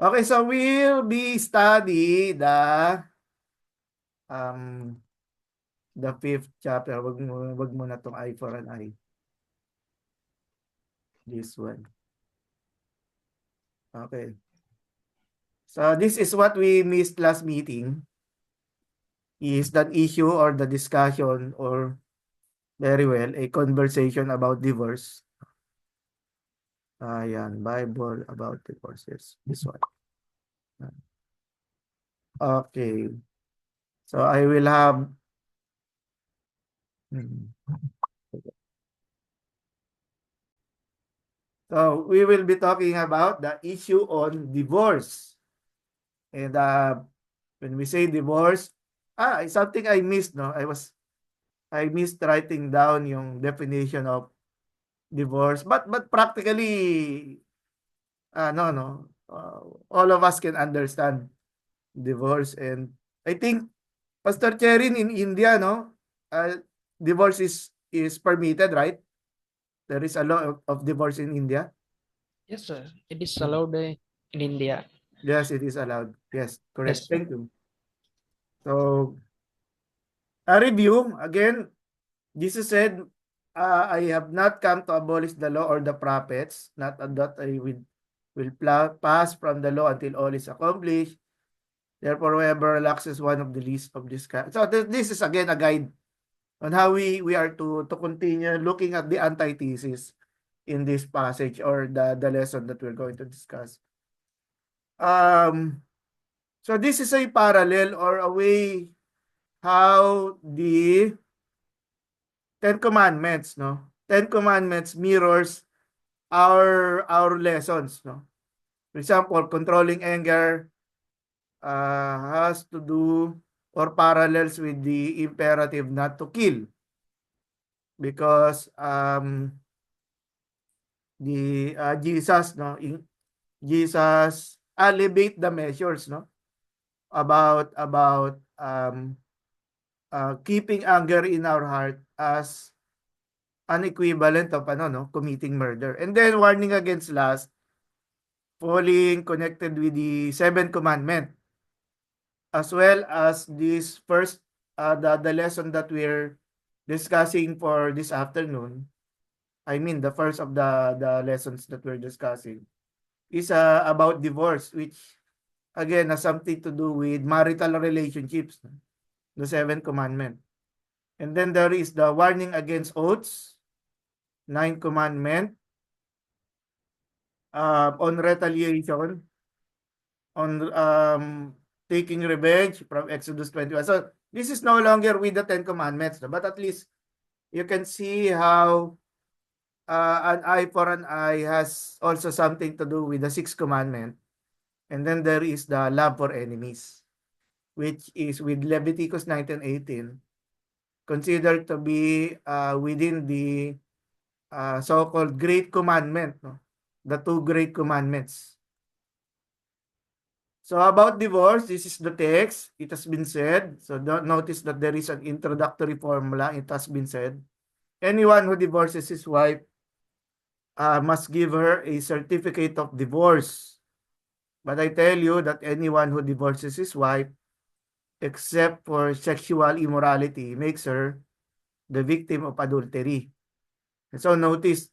Okay, so we'll be study um the fifth chapter. Wag mo na tong eye for an eye. This one. Okay. So this is what we missed last meeting. Is that issue or the discussion or very well a conversation about divorce. Ayan, Bible about divorces. This one. Okay. So I will have hmm. So we will be talking about the issue on divorce. And when we say divorce, something I missed, no? I missed writing down yung definition of divorce. But practically, no, all of us can understand divorce. And I think Pastor Cherin in India, no, divorce is permitted, right? There is a law of divorce in India. Yes, sir. It is Mm. allowed in India. Yes, it is allowed. Yes, correct. Yes, sir. Thank you. So, a review again. Jesus said, I have not come to abolish the law or the prophets, not that I will pass from the law until all is accomplished. Therefore, whoever relaxes one of the least of this kind. So this is again a guide on how we are to continue looking at the antithesis in this passage or the lesson that we're going to discuss. Um, so this is a parallel or a way how the Ten Commandments, no? Ten Commandments mirrors our lessons, no? For example, controlling anger has to do or parallels with the imperative not to kill because the Jesus, no? Jesus elevate the measures, no? About keeping anger in our heart as an equivalent of committing murder. And then warning against lust, falling connected with the seventh commandment, as well as this first the lesson that we're discussing for this afternoon. I mean, the first of the lessons that we're discussing is about divorce, which again has something to do with marital relationships, the seventh commandment. And then there is the warning against oaths, ninth commandment, on retaliation, on taking revenge from Exodus 21. So this is no longer with the Ten Commandments, no? But at least you can see how an eye for an eye has also something to do with the sixth commandment. And then there is the love for enemies, which is with Leviticus 19:18, considered to be within the so-called Great Commandment, no? The two Great Commandments. So about divorce, this is the text. It has been said. So don't notice that there is an introductory formula. It has been said. Anyone who divorces his wife must give her a certificate of divorce. But I tell you that anyone who divorces his wife, except for sexual immorality, makes her the victim of adultery. And so notice,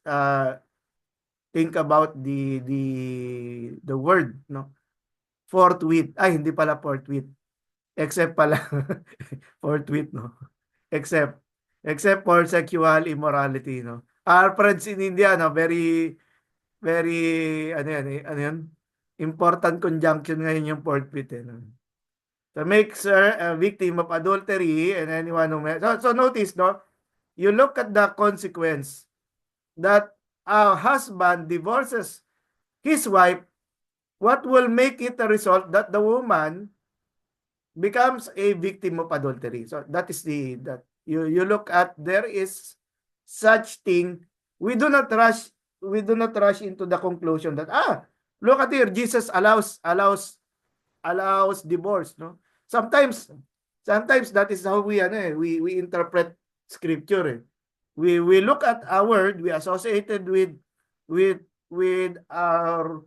think about the word, no? Forthwith. Ay, hindi pala forthwith. Except pala. Forthwith, no? Except. Except for sexual immorality, no? Our friends in India, no? Very, very, ano yan, ano yan? Important conjunction ngayon yung forthwith, eh, no? So makes her a victim of adultery and anyone who so notice, no? You look at the consequence that a husband divorces his wife, what will make it a result that the woman becomes a victim of adultery. So that is that you look at, there is such thing. We do not rush into the conclusion that look at here, Jesus allows divorce, no? Sometimes that is how we interpret scripture, eh. We look at a word, we associated with with our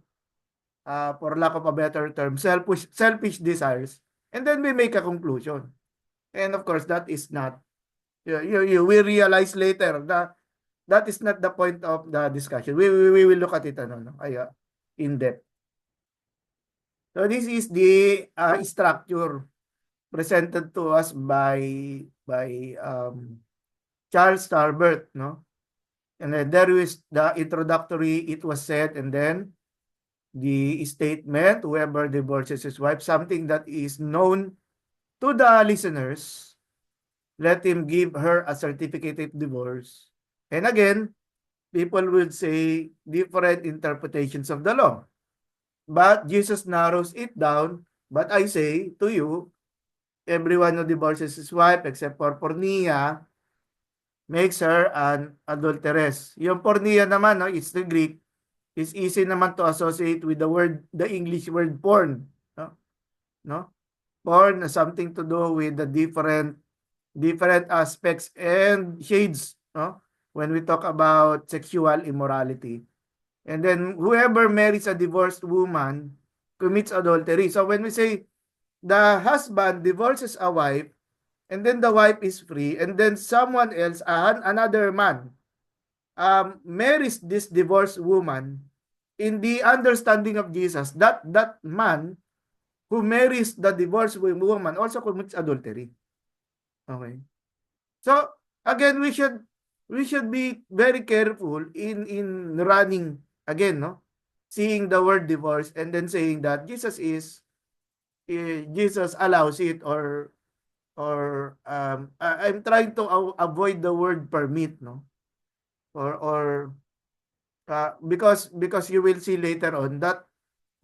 for lack of a better term, selfish desires, and then we make a conclusion. And of course, that is not, you will realize later that that is not the point of the discussion. We will look at it in depth. So this is the structure presented to us by Charles Tarbert, no? And then there is the introductory, it was said, and then the statement, whoever divorces his wife, something that is known to the listeners, let him give her a certificate of divorce. And again, people will say different interpretations of the law. But Jesus narrows it down. But I say to you, everyone who divorces his wife except for pornea makes her an adulteress. Yung pornea naman, no, it's the Greek, is easy naman to associate with the English word porn. No? Porn has something to do with the different aspects and shades, no? When we talk about sexual immorality. And then whoever marries a divorced woman commits adultery. So when we say the husband divorces a wife, and then the wife is free, and then someone else, another man, marries this divorced woman, in the understanding of Jesus, that man who marries the divorced woman also commits adultery. Okay. So again, we should be very careful in running again, no? Seeing the word divorce and then saying that Jesus allows it, or I'm trying to avoid the word permit, no? Or because you will see later on that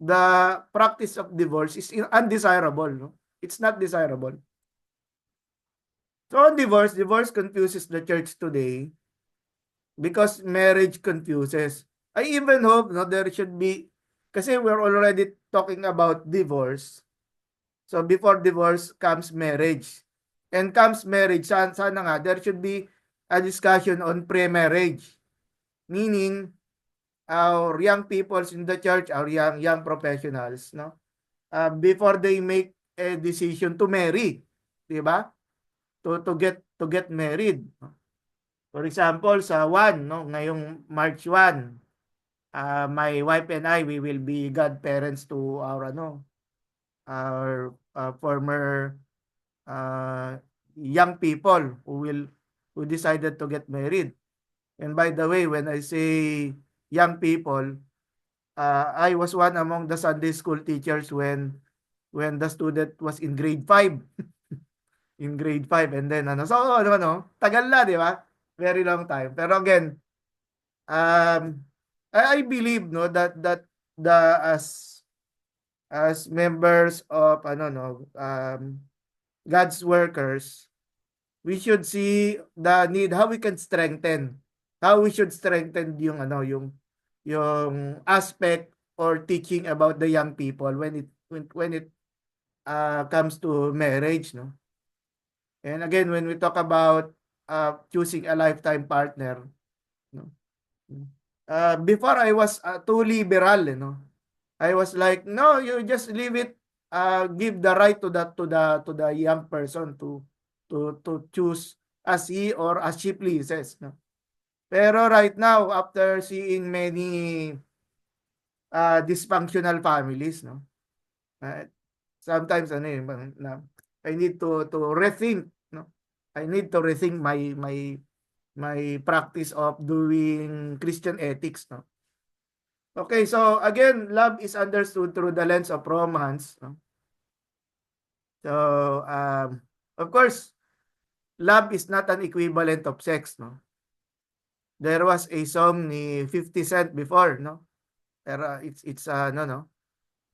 the practice of divorce is undesirable, no? It's not desirable. So on divorce confuses the church today because marriage confuses. I even hope, no, there should be, kasi we're already talking about divorce. So before divorce comes marriage. And comes marriage, sana nga, there should be a discussion on pre-marriage. Meaning, our young peoples in the church, our young professionals, no? Before they make a decision to marry, di ba? To get married. For example, sa 1, no, ngayong March 1, my wife and I, we will be godparents to our former young people who decided to get married. And by the way, when I say young people, I was one among the Sunday school teachers when the student was in grade 5. In grade 5, and then tagal na, di ba? Very long time. Pero again, I believe, no, that the as members of God's workers, we should see the need, how we can strengthen, how we should strengthen yung aspect or teaching about the young people when it comes to marriage, no? And again, when we talk about choosing a lifetime partner, no? Before I was too liberal, I was like, no, you just leave it, give the right to the young person to choose as he or as she pleases, no? Pero right now, after seeing many dysfunctional families, no? Sometimes I need to rethink, no? I need to rethink my practice of doing Christian ethics, no? Okay, so again, love is understood through the lens of romance, no? So of course, love is not an equivalent of sex, no? There was a song ni 50 Cent before, no? Pero it's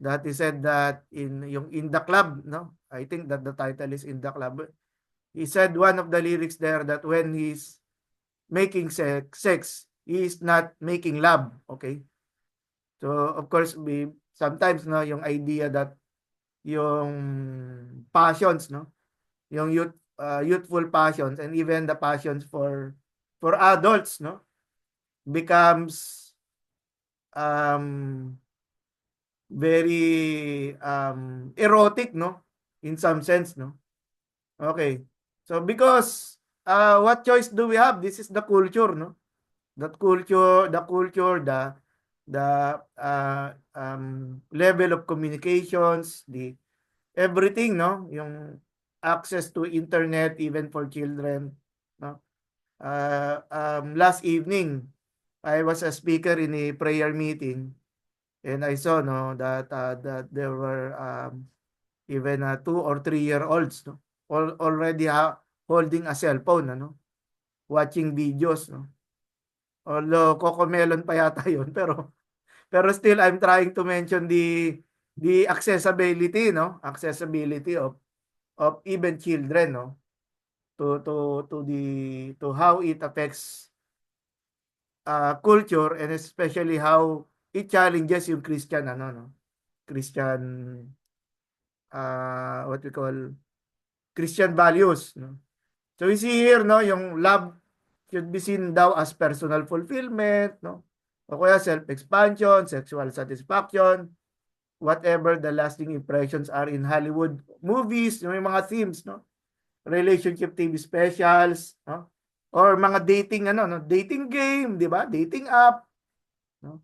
that he said that in the club, no? I think that the title is In the Club. He said one of the lyrics there that when he's making sex, he is not making love, okay? So of course, sometimes, no, yung idea that yung passions, no, yung youthful passions and even the passions for adults, no, becomes very erotic, no? In some sense, no? Okay. So because what choice do we have? This is the culture, no? The level of communications, the everything, no? Yung access to internet even for children, no? Last evening, I was a speaker in a prayer meeting, and I saw, no, that there were even 2 or 3 year olds, no, already holding a cell phone, ano, watching videos, no. Although Cocomelon pa yata yun, pero still I'm trying to mention the accessibility, no, accessibility of even children, no, to how it affects culture, and especially how it challenges yung Christian, ano, no, Christian, what we call Christian values, no. So we see here, no, yung love should be seen daw as personal fulfillment, no, o kaya self-expansion, sexual satisfaction, whatever the lasting impressions are in Hollywood movies, yung mga themes, no, relationship TV specials, no, or mga dating, ano, no, dating game, di ba, dating app, no,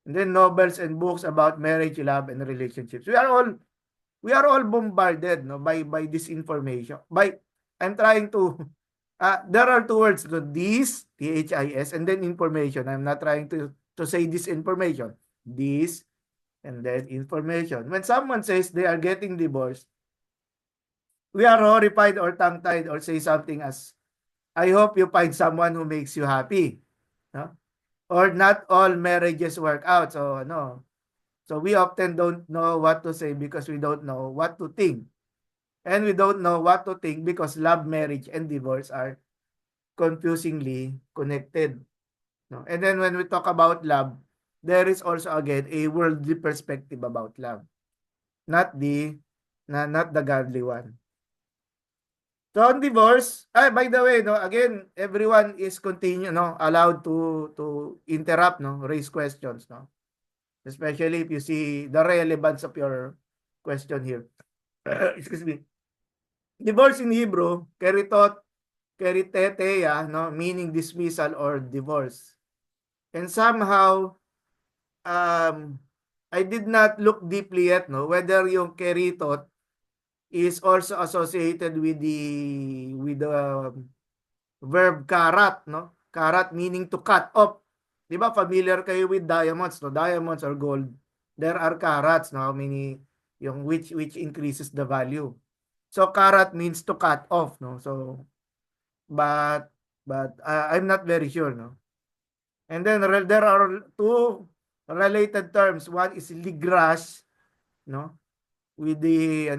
and then novels and books about marriage, love, and relationships. We are all bombarded, no, by this information. I'm trying to there are two words, no, this, THIS, and then information. I'm not trying to say disinformation. This and then information. When someone says they are getting divorced, we are horrified or tongue-tied or say something as, I hope you find someone who makes you happy. No? Or not all marriages work out. So, no. So we often don't know what to say because we don't know what to think. And we don't know what to think because love, marriage, and divorce are confusingly connected. No? And then when we talk about love, there is also again a worldly perspective about love. Not the godly one. So on divorce, by the way, no, again, everyone is allowed to interrupt, no, raise questions, no. Especially if you see the relevance of your question here. Excuse me. Divorce in Hebrew, keriteteia, no, meaning dismissal or divorce. And somehow, I did not look deeply yet, no, whether yung keritot is also associated with the verb karat, no? Karat meaning to cut off. 'Di ba familiar kayo with diamonds, no? Diamonds or gold. There are carats, no? How many yung which increases the value. So karat means to cut off, no? So but I'm not very sure, no? And then there are two related terms. One is ligrash, no? With the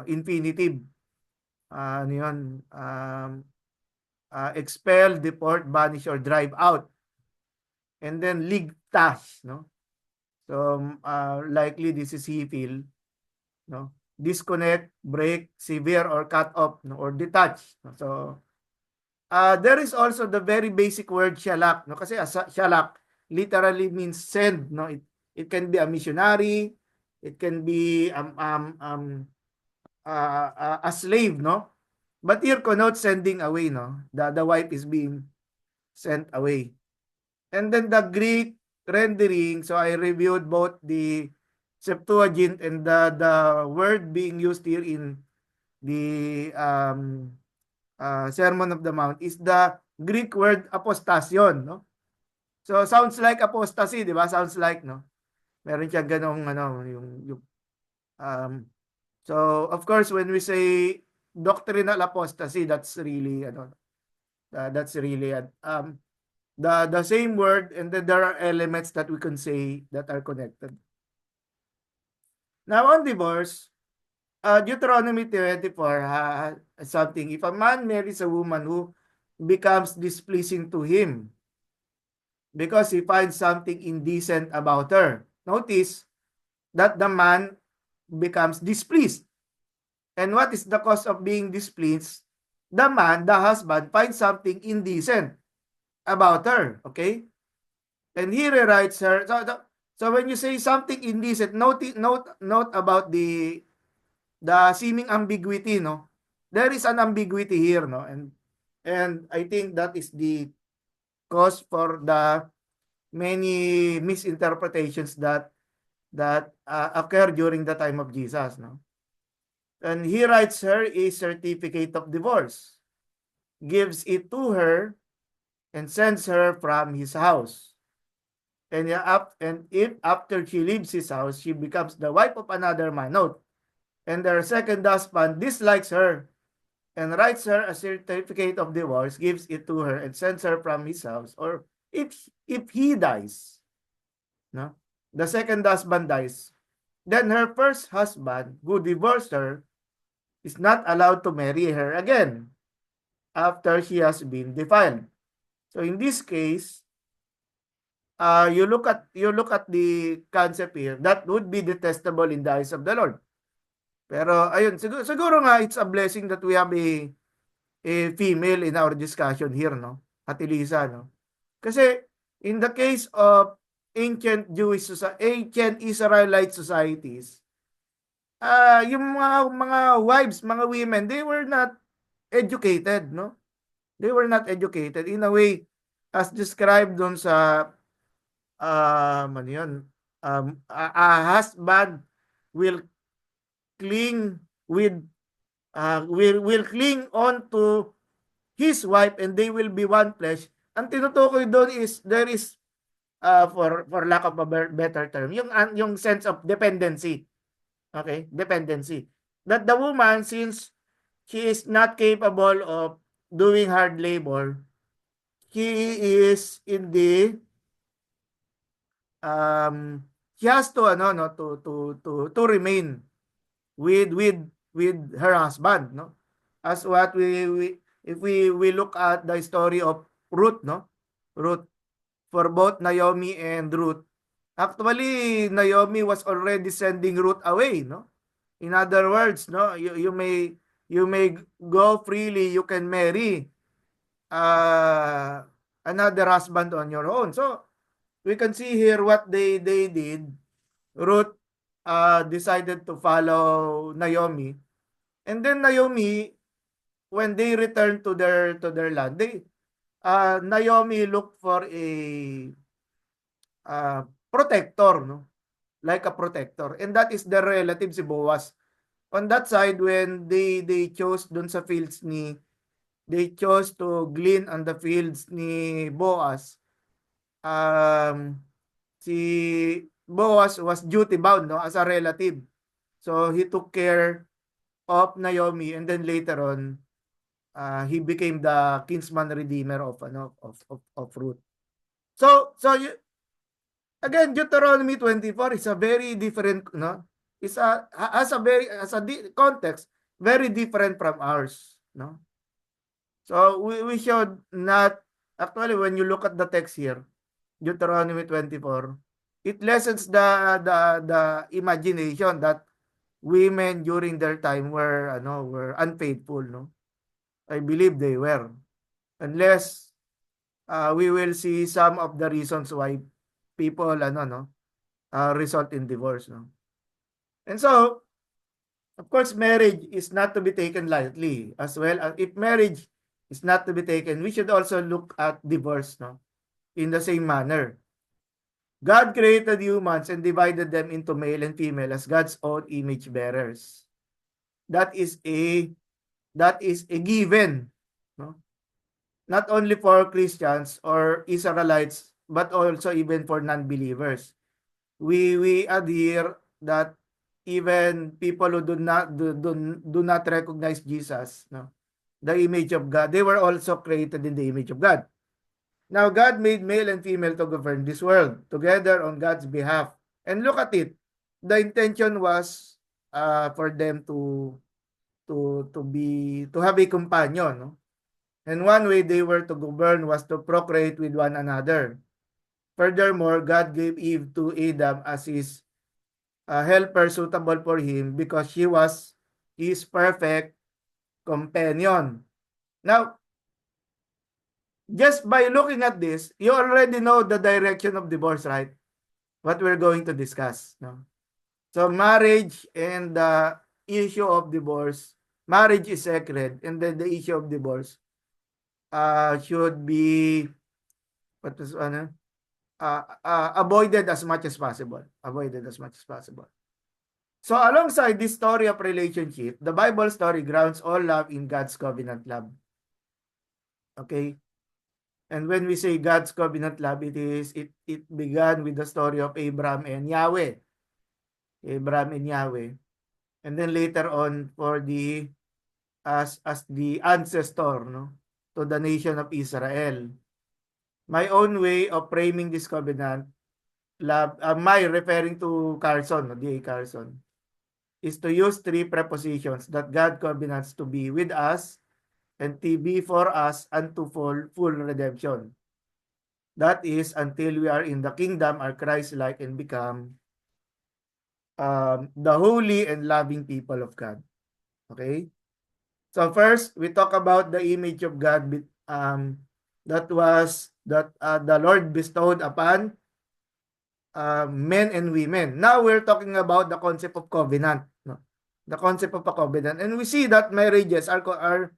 infinitive. Ano yun? Expel, deport, banish, or drive out. And then ligtas, no? So likely this is hifil, no? Disconnect, break, sever, or cut off, no? Or detach. No? So there is also the very basic word shalak, no? Kasi shalak literally means send, no? It can be a missionary, it can be a slave, no? But here connotes sending away, no? The wife is being sent away. And then the Greek rendering, so I reviewed both the Septuagint and the word being used here in the Sermon of the Mount is the Greek word apostasion, no? So sounds like apostasy, di ba? Sounds like, no? Meron siyang ganong yung so of course when we say doctrinal apostasy, that's really the same word, and then there are elements that we can say that are connected. Now on divorce, Deuteronomy 24 something, if a man marries a woman who becomes displeasing to him because he finds something indecent about her, notice that the man becomes displeased. And what is the cause of being displeased? The husband, finds something indecent about her, okay? And he rewrites her. So when you say something indecent, note about the seeming ambiguity, no? There is an ambiguity here, no? And I think that is the cause for the many misinterpretations that occur during the time of Jesus, no? And he writes her a certificate of divorce, gives it to her, and sends her from his house. And if after she leaves his house, she becomes the wife of another man, note, and her second husband dislikes her and writes her a certificate of divorce, gives it to her, and sends her from his house, or if he dies, no, the second husband dies, then her first husband, who divorced her, is not allowed to marry her again after she has been defiled. So in this case, you look at the concept here, that would be detestable in the eyes of the Lord. Pero ayun, siguro nga it's a blessing that we have a female in our discussion here, no? Ate Lisa, no? Kasi in the case of ancient Israelite societies, yung mga wives, mga women, they were not educated, no? They were not educated in a way as described doon sa ano yun, a husband will cling with will cling on to his wife and they will be one flesh. Ang tinutukoy doon is there is for lack of a better term, yung sense of dependency. Okay? Dependency. That the woman, since she is not capable of doing hard labor, she is in the she has to ano no to remain with her husband, no, as what we if we look at the story of Ruth, no, Ruth, for both Naomi and Ruth, actually Naomi was already sending Ruth away, no. In other words, no, you may go freely, you can marry another husband on your own. So we can see here what they did. Ruth decided to follow Naomi, and then Naomi, when they returned to their land, Naomi looked for a protector, no, like a protector, and that is the relative si Boaz. On that side, when they chose dun sa fields they chose to glean on the fields ni Boaz. Si Boaz was duty bound, no, as a relative. So he took care of Naomi, and then later on he became the kinsman redeemer of Ruth. So again, Deuteronomy 24 is a very different, no? It's context very different from ours, no? So we should not, actually, when you look at the text here, Deuteronomy 24, it lessens the imagination that women during their time were unfaithful, no. I believe they were, unless we will see some of the reasons why people result in divorce, no. And so of course marriage is not to be taken lightly, as well as if marriage is not to be taken, we should also look at divorce, no, in the same manner. God created humans and divided them into male and female as God's own image bearers. That is a given, no? Not only for Christians or Israelites, but also even for non-believers. We adhere that even people who do not recognize Jesus, no, the image of God, they were also created in the image of God. Now God made male and female to govern this world together on God's behalf. And look at it. The intention was for them to have a companion, no? And one way they were to govern was to procreate with one another. Furthermore, God gave Eve to Adam as his helper suitable for him because she was his perfect companion. Now, just by looking at this, you already know the direction of divorce, right? what we're going to discuss. No? So marriage and the issue of divorce, marriage is sacred, and then the issue of divorce should be what was avoided as much as possible. Avoided as much as possible. So alongside this story of relationship, the Bible story grounds all love in God's covenant love. Okay? And when we say God's covenant love, it began with the story of Abraham and Yahweh. Abraham and Yahweh. And then later on for the as the ancestor, no, to the nation of Israel. My own way of framing this covenant love, my referring to Carson, no, D.A. Carson, is to use three prepositions that God covenants to be with us and to be for us and to full redemption. That is until we are in the kingdom, are Christ-like and become the holy and loving people of God. Okay? So first, we talk about the image of God that the Lord bestowed upon men and women. Now we're talking about the concept of covenant, no? The concept of a covenant, and we see that marriages are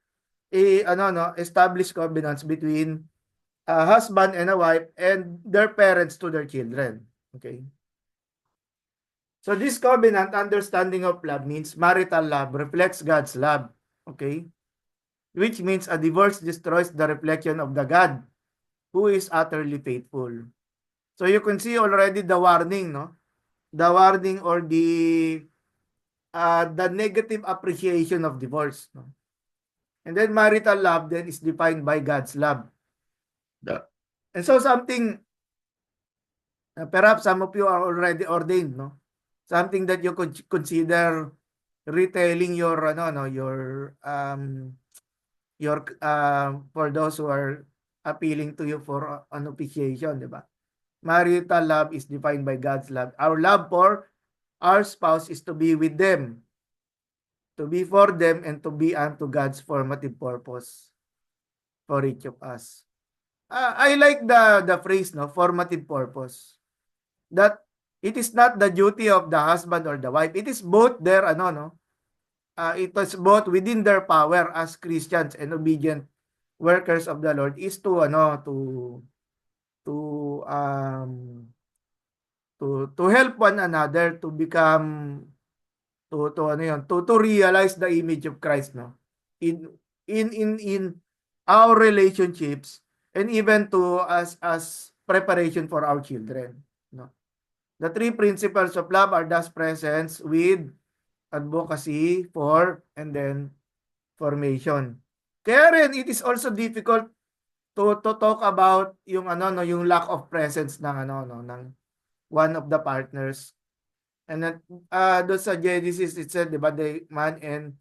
established covenants between a husband and a wife and their parents to their children. Okay. So this covenant understanding of love means marital love reflects God's love. Okay. Which means a divorce destroys the reflection of the God who is utterly faithful. So you can see already the warning, no? The warning or the negative appreciation of divorce, no? And then marital love then is defined by God's love. And so something, perhaps some of you are already ordained, no? Something that you could consider retailing your for those who are appealing to you for an officiation, di ba? Marital love is defined by God's love. Our love for our spouse is to be with them, to be for them, and to be unto God's formative purpose for each of us. I like the phrase, no, formative purpose. That it is not the duty of the husband or the wife. It is both their it is both within their power as Christians and obedient workers of the Lord is to help one another to become to realize the image of Christ, no, in our relationships and even to as preparation for our children, no. The three principles of love are thus present with advocacy for and then formation. Kaya rin it is also difficult to talk about yung yung lack of presence ng ng one of the partners. And then doon sa Genesis it said, 'di ba, the man and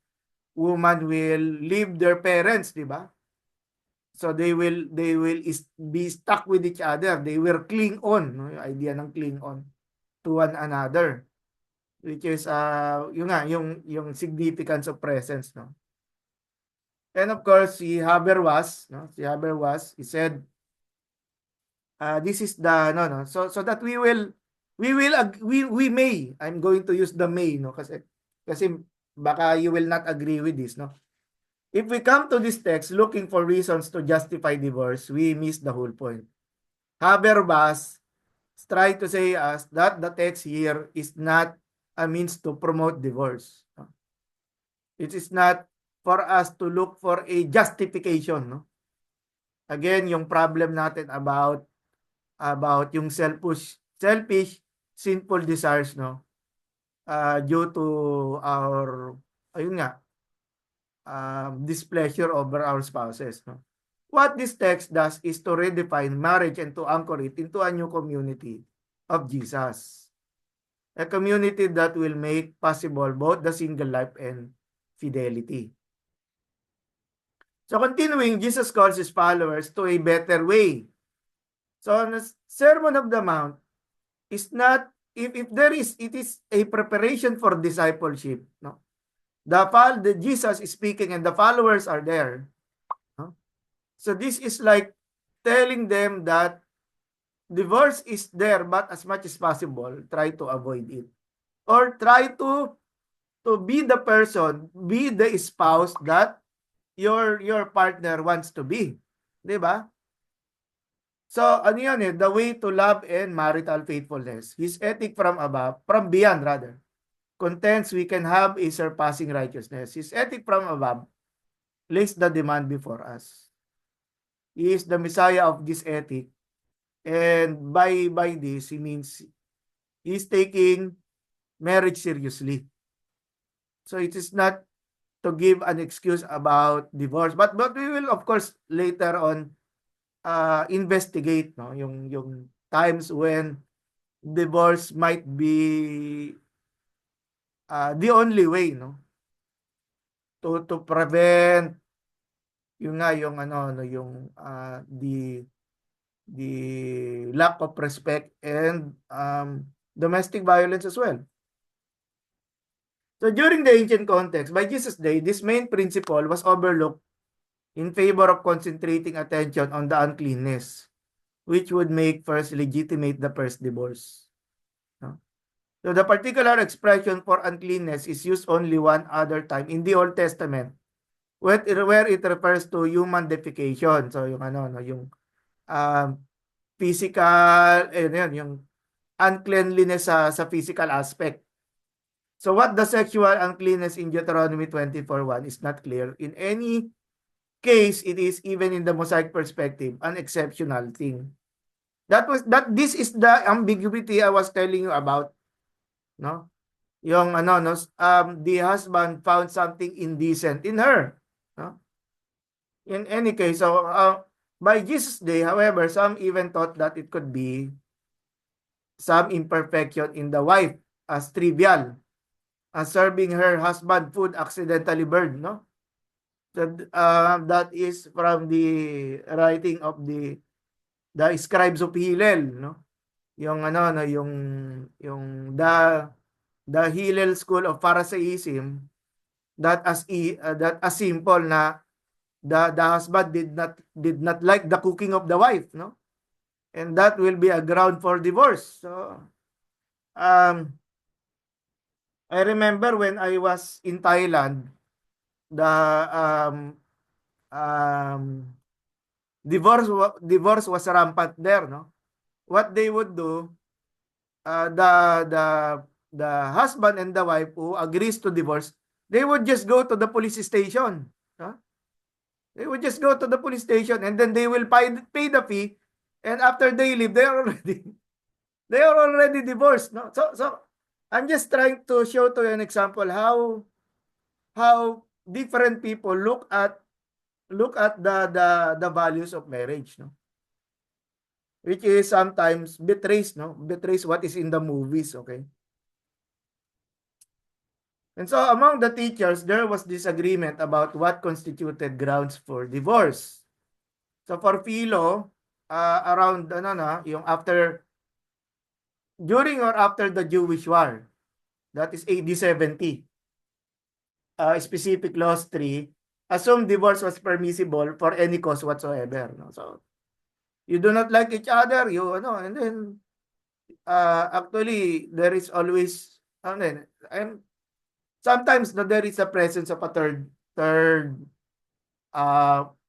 woman will leave their parents, 'di ba? So they will be stuck with each other. They will cling on, no? Yung idea ng cling on to one another, which is yung significance of presence, no. And of course si Habermas, no, he said this is the so that we may, I'm going to use the may, no, kasi baka you will not agree with this, no. If we come to this text looking for reasons to justify divorce, we miss the whole point. Habermas try to say us that the text here is not a means to promote divorce. It is not for us to look for a justification, no? Again, yung problem natin about yung selfish sinful desires, no? Due to our displeasure over our spouses, no? What this text does is to redefine marriage and to anchor it into a new community of Jesus. A community that will make possible both the single life and fidelity. So continuing, Jesus calls his followers to a better way. So the Sermon of the Mount is not, if it is a preparation for discipleship, no? The Jesus is speaking and the followers are there. So this is like telling them that divorce is there, but as much as possible, try to avoid it. Or try to be the person, be the spouse that your partner wants to be. 'Di ba? So, ano yun the way to love and marital faithfulness. His ethic from above, from beyond rather, contends we can have a surpassing righteousness. His ethic from above lays the demand before us. He is the Messiah of this ethic. And by this, he means he's taking marriage seriously. So it is not to give an excuse about divorce. But we will of course later on investigate yung times when divorce might be the only way to prevent yung the lack of respect and domestic violence as well. So during the ancient context, by Jesus' day, this main principle was overlooked in favor of concentrating attention on the uncleanness, which would make first legitimate the first divorce. So the particular expression for uncleanness is used only one other time in the Old Testament, where it refers to human defecation. So yung yung physical, yung uncleanliness sa physical aspect. So what the sexual uncleanness in Deuteronomy 24:1 is not clear. In any case, it is even in the Mosaic perspective an exceptional thing. This is the ambiguity I was telling you about, no? Yung the husband found something indecent in her, no? In any case, so by Jesus' day, however, some even thought that it could be some imperfection in the wife as trivial, as serving her husband food accidentally burned, no? That is from the writing of the scribes of Hillel, no? Yung yung the Hillel school of Pharisaism, that as simple na the husband did not like the cooking of the wife, no? And that will be a ground for divorce. So I remember when I was in Thailand, the divorce was rampant there, no? What they would do, the husband and the wife who agrees to divorce, they would just go to the police station, no? They would just go to the police station and then they will pay the fee, and after they leave, they are already divorced, no? So I'm just trying to show to you an example how different people look at the values of marriage, no? Which is sometimes betrays what is in the movies, okay? And so among the teachers, there was disagreement about what constituted grounds for divorce. So for Philo, around yung during or after the Jewish War, that is AD 70, specific clause 3 assumed divorce was permissible for any cause whatsoever, no? So you do not like each other, and then actually there is always and sometimes there is a presence of a third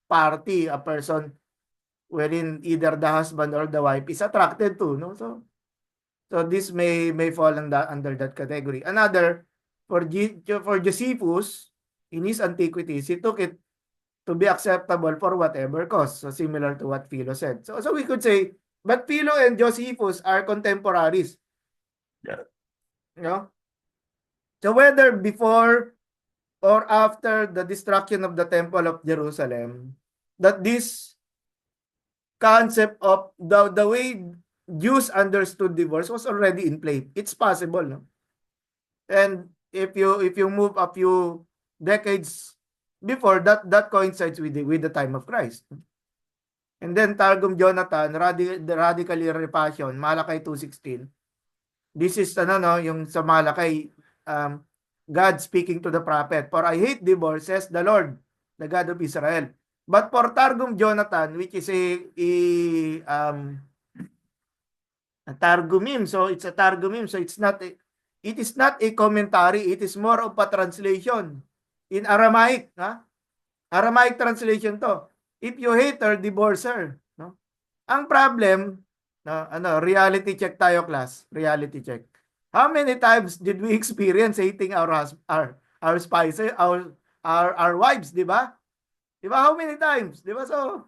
party, a person wherein either the husband or the wife is attracted to, no? So this may fall under that category. Another, for Josephus, in his Antiquities, he took it to be acceptable for whatever cause. So similar to what Philo said. So we could say, but Philo and Josephus are contemporaries. Yeah. So whether before or after the destruction of the Temple of Jerusalem, that this concept of the way Jews understood divorce was already in play. It's possible, no? And if you move a few decades before, that coincides with the time of Christ. And then Targum Jonathan, radically repassion, Malakay 2:16. This is yung sa Malakay, God speaking to the prophet, "For I hate divorce, says the Lord, the God of Israel." But for Targum Jonathan, which is A Targumim. So it's a Targumim. So it is not a commentary. It is more of a translation in Aramaic. Ha? Aramaic translation to. If you hate her, divorce her. No? Ang problem, reality check tayo class. Reality check. How many times did we experience hating our spouses, our wives, di ba? Di ba? How many times? Di ba? So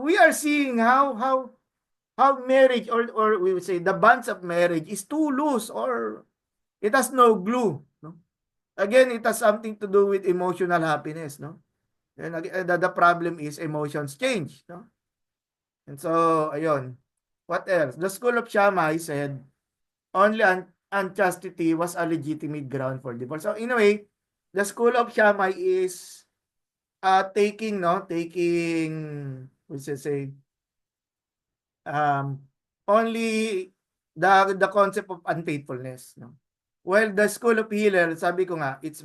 we are seeing how marriage or we would say the bonds of marriage is too loose or it has no glue, no? Again, it has something to do with emotional happiness, no? And again, the problem is emotions change, no? And so, ayun. What else? The school of Shammai said only unchastity was a legitimate ground for divorce. So in a way, the school of Shammai is taking we should say only the concept of unfaithfulness, no? Well, the school of Hillel, sabi ko nga, it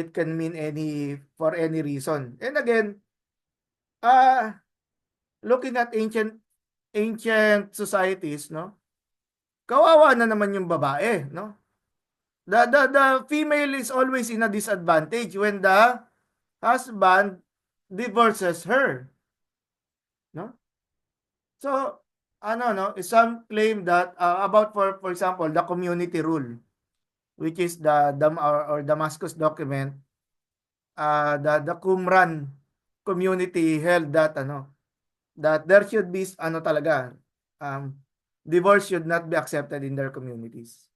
can mean for any reason. And again, looking at ancient societies, no? Kawawa na naman yung babae, no? The female is always in a disadvantage when the husband divorces her, no? So, some claim that about for example, the community rule, which is the or Damascus document, the Qumran community held that that there should be talaga divorce should not be accepted in their communities.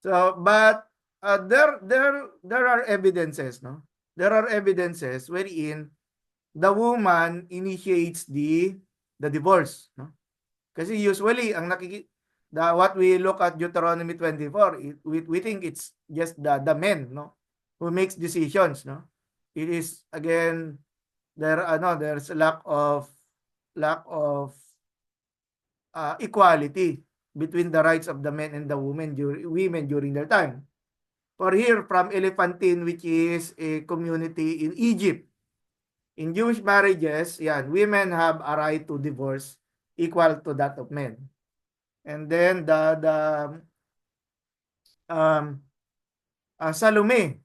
So, but there are evidences, no? There are evidences wherein the woman initiates the divorce, no? Kasi usually ang what we look at Deuteronomy 24, we think it's just the men, no, who makes decisions, no? It is again there's a lack of equality between the rights of the men and the women during their time. For here from Elephantine, which is a community in Egypt, in Jewish marriages, women have a right to divorce equal to that of men. And then Salome,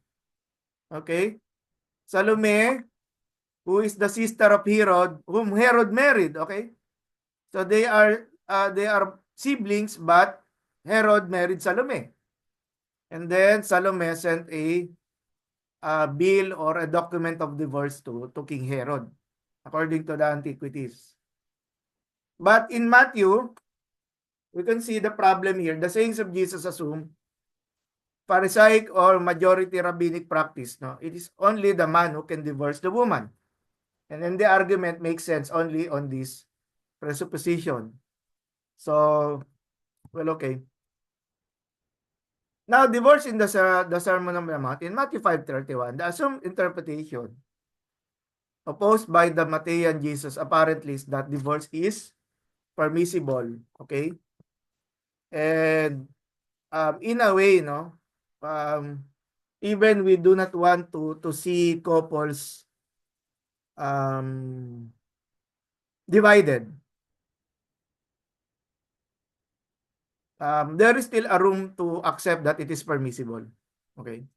okay? Salome, who is the sister of Herod, whom Herod married, okay? So they are siblings, but Herod married Salome. And then Salome sent a bill or a document of divorce to King Herod, according to the antiquities. But in Matthew, we can see the problem here. The sayings of Jesus assume Pharisaic or majority rabbinic practice. No, it is only the man who can divorce the woman, and then the argument makes sense only on this presupposition. So, well, okay. Now, divorce in the Sermon on the Mount in Matthew 5:31, the assumed interpretation opposed by the Matthean Jesus apparently is that divorce is permissible, okay? And in a way, no, even we do not want to see couples divided. There is still a room to accept that it is permissible. Okay.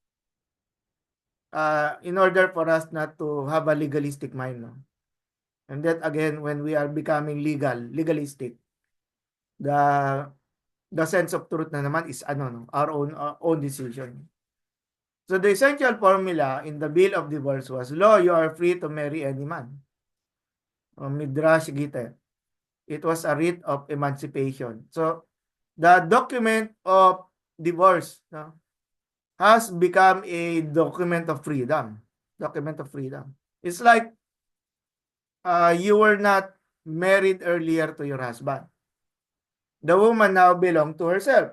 In order for us not to have a legalistic mind, no? And that again, when we are becoming legalistic, the sense of truth na naman is our own decision. So the essential formula in the Bill of Divorce was, law, you are free to marry any man. Midrash Gita. It was a writ of emancipation. So the document of divorce, no, has become a document of freedom. Document of freedom. It's like you were not married earlier to your husband. The woman now belonged to herself.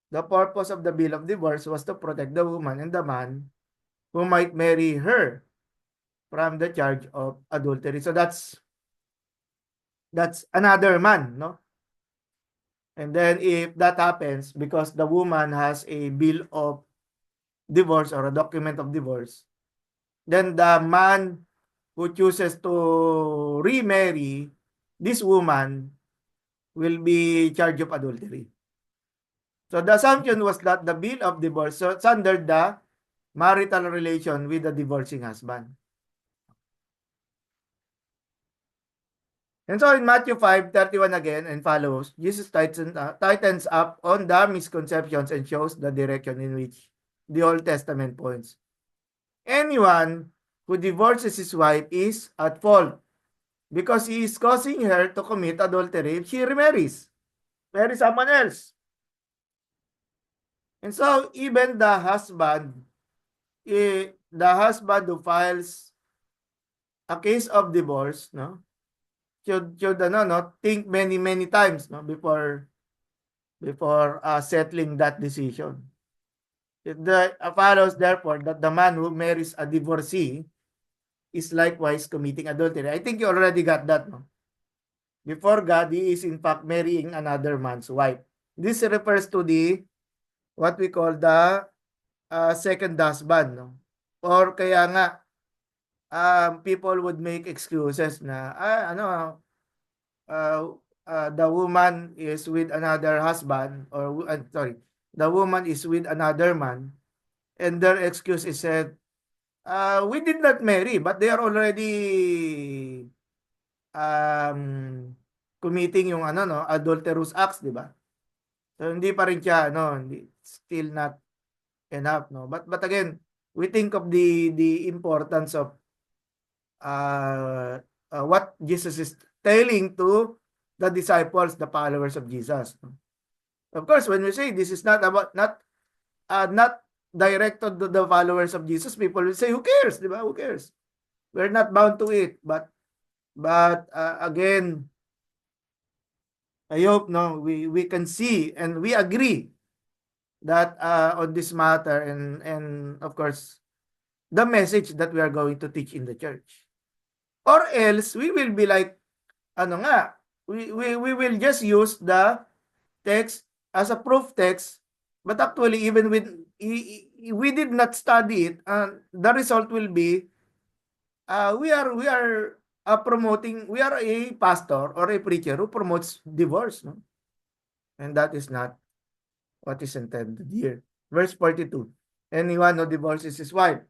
The purpose of the Bill of Divorce was to protect the woman and the man who might marry her from the charge of adultery. So that's another man, no? And then if that happens, because the woman has a bill of divorce or a document of divorce, then the man who chooses to remarry this woman will be charged of adultery. So the assumption was that the bill of divorce sundered the marital relation with the divorcing husband. And so in Matthew 5:31 again and follows, Jesus tightens up on the misconceptions and shows the direction in which the Old Testament points. Anyone who divorces his wife is at fault because he is causing her to commit adultery if she remarries, marry someone else. And so even the husband who files a case of divorce, no, should think many times, no, before settling that decision. It follows therefore that the man who marries a divorcee is likewise committing adultery. I think you already got that, no? Before God, he is in fact marrying another man's wife. This refers to the what we call the second husband, no? Or kaya nga people would make excuses na the woman is with another husband, or the woman is with another man, and their excuse is said, we did not marry, but they are already committing yung adulterous acts, di ba? So hindi pa rin siya still not enough, no? But again, we think of the importance of what Jesus is telling to the disciples, the followers of Jesus. Of course, when we say this is not directed to the followers of Jesus, people will say, who cares? Diba? Who cares? We're not bound to it. But again, I hope we can see and we agree that on this matter, and of course the message that we are going to teach in the church. Or else we will be like we will just use the text as a proof text, but actually even with we did not study it, the result will be we are promoting, we are a pastor or a preacher who promotes divorce, no? And that is not what is intended here. Verse 42, anyone who divorces his wife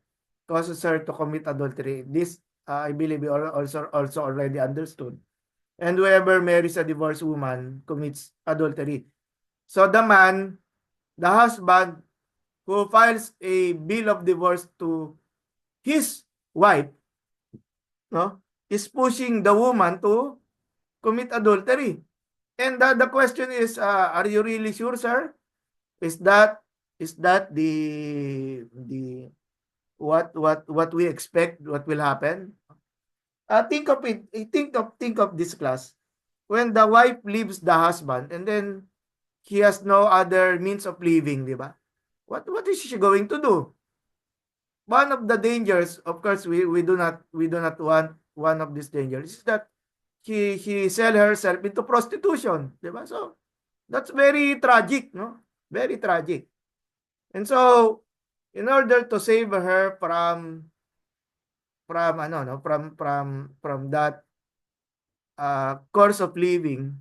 causes her to commit adultery. This I believe we also already understood. And whoever marries a divorced woman commits adultery. So the man, the husband who files a bill of divorce to his wife, no, is pushing the woman to commit adultery. And the question is, are you really sure, sir? Is that the what we expect, what will happen? Think of it. Think of this class. When the wife leaves the husband and then he has no other means of living, di ba? What is she going to do? One of the dangers, of course, we do not want one of these dangers is that she sell herself into prostitution, di ba? So that's very tragic, no? Very tragic. And so in order to save her from that course of living,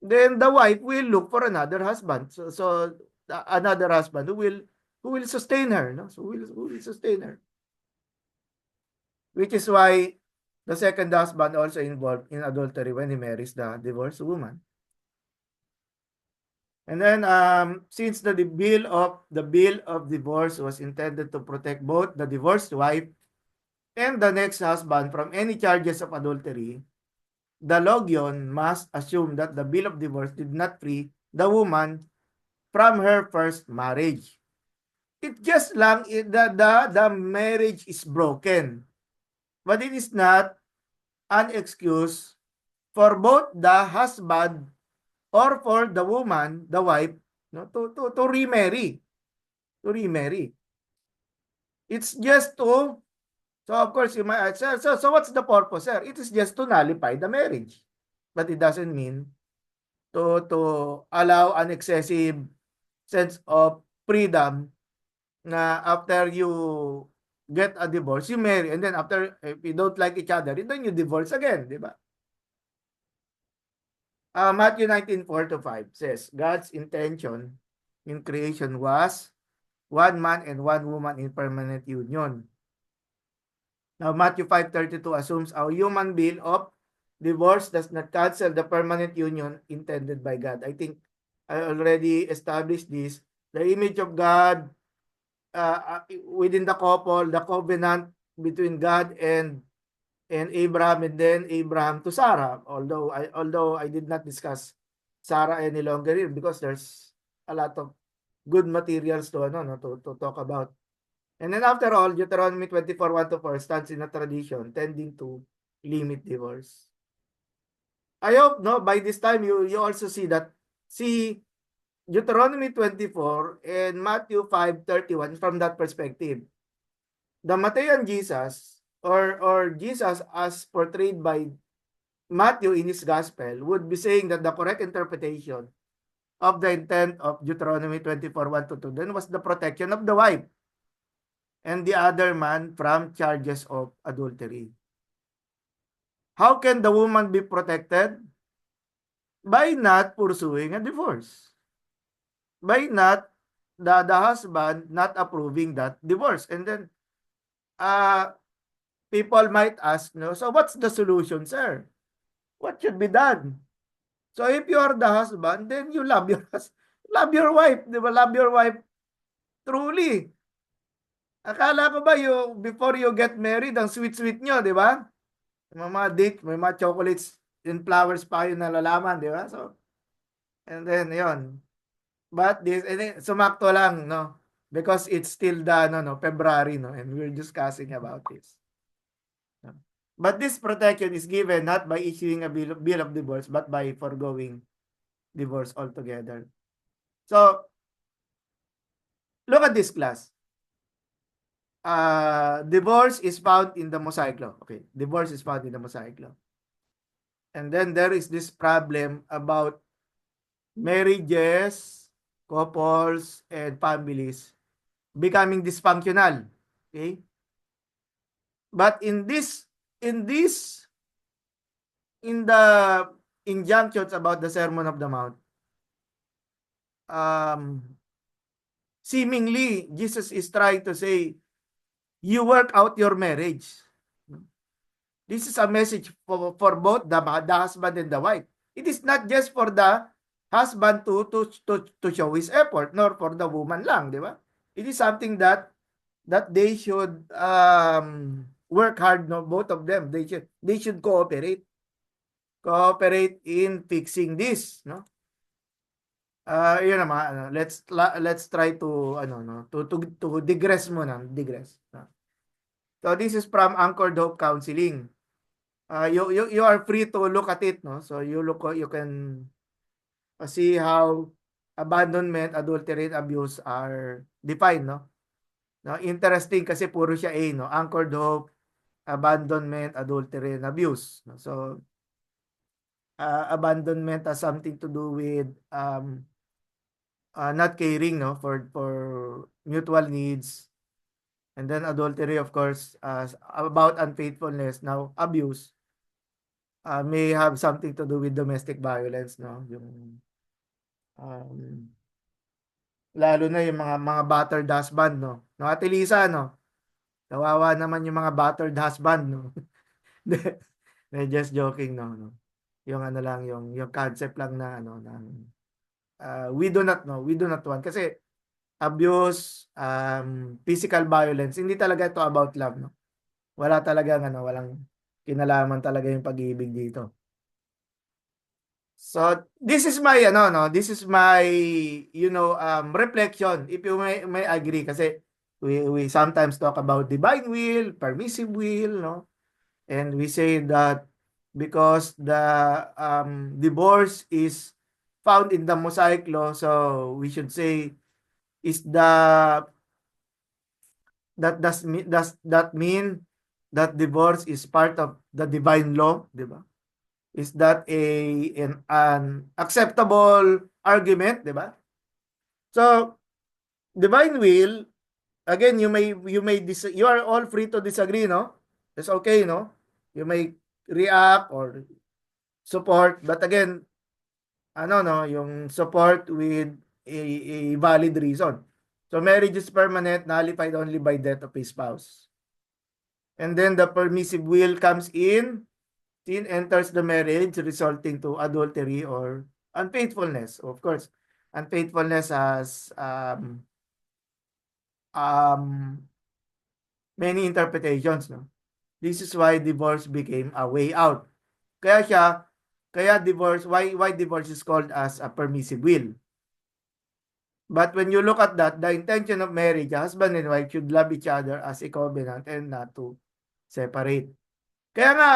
then the wife will look for another husband. So another husband who will sustain her, no? So who will sustain her. Which is why the second husband also involved in adultery when he marries the divorced woman. And then since the bill of divorce was intended to protect both the divorced wife and the next husband from any charges of adultery, the logion must assume that the bill of divorce did not free the woman from her first marriage. It just lang the marriage is broken, but it is not an excuse for both the husband or for the woman, the wife, no, to remarry. It's just to, so of course you might say, so what's the purpose, sir? It is just to nullify the marriage, but it doesn't mean to allow an excessive sense of freedom na after you get a divorce, you marry, and then after, if you don't like each other, then you divorce again, di ba? Matthew 19:4-5 says, God's intention in creation was one man and one woman in permanent union. Now, Matthew 5:32 assumes a human bill of divorce does not cancel the permanent union intended by God. I think I already established this. The image of God within the couple, the covenant between God and Abraham, and then Abraham to Sarah. Although I did not discuss Sarah any longer here because there's a lot of good materials to to talk about. And then after all, Deuteronomy 24:1-4 stands in a tradition tending to limit divorce. I hope by this time you also see Deuteronomy 24 and Matthew 5:31 from that perspective. The Matthean Jesus or Jesus as portrayed by Matthew in his gospel would be saying that the correct interpretation of the intent of Deuteronomy 24:1-2 then was the protection of the wife and the other man from charges of adultery. How can the woman be protected? By not pursuing a divorce. By not the husband not approving that divorce. And then people might ask, so what's the solution, sir? What should be done? So if you are the husband, then you love your wife, di ba? Love your wife truly. Akala ko ba before you get married, ang sweet-sweet nyo, di ba? May mga date, may mga chocolates and flowers pa kayo nalalaman, di ba? So, and then, yon. But sumakto lang, no? Because it's still February, no? And we're discussing about this. But this protection is given not by issuing a bill of divorce, but by foregoing divorce altogether. So, look at this class. Divorce is found in the Mosaic Law. Okay, divorce is found in the Mosaic Law. And then there is this problem about marriages, couples, and families becoming dysfunctional. Okay? But in the injunctions about the Sermon of the Mount, seemingly Jesus is trying to say, you work out your marriage. This is a message for both the husband and the wife. It is not just for the husband to show his effort, nor for the woman lang, di ba? It is something that they should work hard, no, both of them. They should cooperate in fixing this, no? Yun naman, let's try to to digress muna, digress. No? So this is from Anchored Hope Counseling. You are free to look at it, no? So you can see how abandonment, adultery, and abuse are defined, no? No, interesting kasi puro siya A, no? Anchored Hope, abandonment, adultery, and abuse. No? So abandonment has something to do with not caring, no, for mutual needs. And then adultery, of course, about unfaithfulness. Now, abuse may have something to do with domestic violence, no? Yung lalo na yung mga battered husband, no? No, Ate Lisa, no? Kawawa naman yung mga battered husband, no? Just joking, no? Yung lang, yung concept lang na we do not want kasi abuse, physical violence, hindi talaga ito about love, no? Wala talagang walang kinalaman talaga yung pag-ibig dito. So this is my this is my reflection, if you may agree, kasi we sometimes talk about divine will, permissive will, no? And we say that because the divorce is found in the Mosaic Law, so we should say is that mean that divorce is part of the divine law, di ba? Is that an acceptable argument, di ba? So divine will, again, you are all free to disagree, no? It's okay, no? You may react or support, but again, ano no, yung support with a valid reason. So marriage is permanent, nullified only by death of his spouse. And then the permissive will comes in, sin enters the marriage, resulting to adultery or unfaithfulness. Of course, unfaithfulness has um, many interpretations. No? This is why divorce became a way out. Kaya siya, kaya divorce, why divorce is called as a permissive will. But when you look at that, the intention of marriage, husband and wife should love each other as a covenant and not to separate. Kaya nga,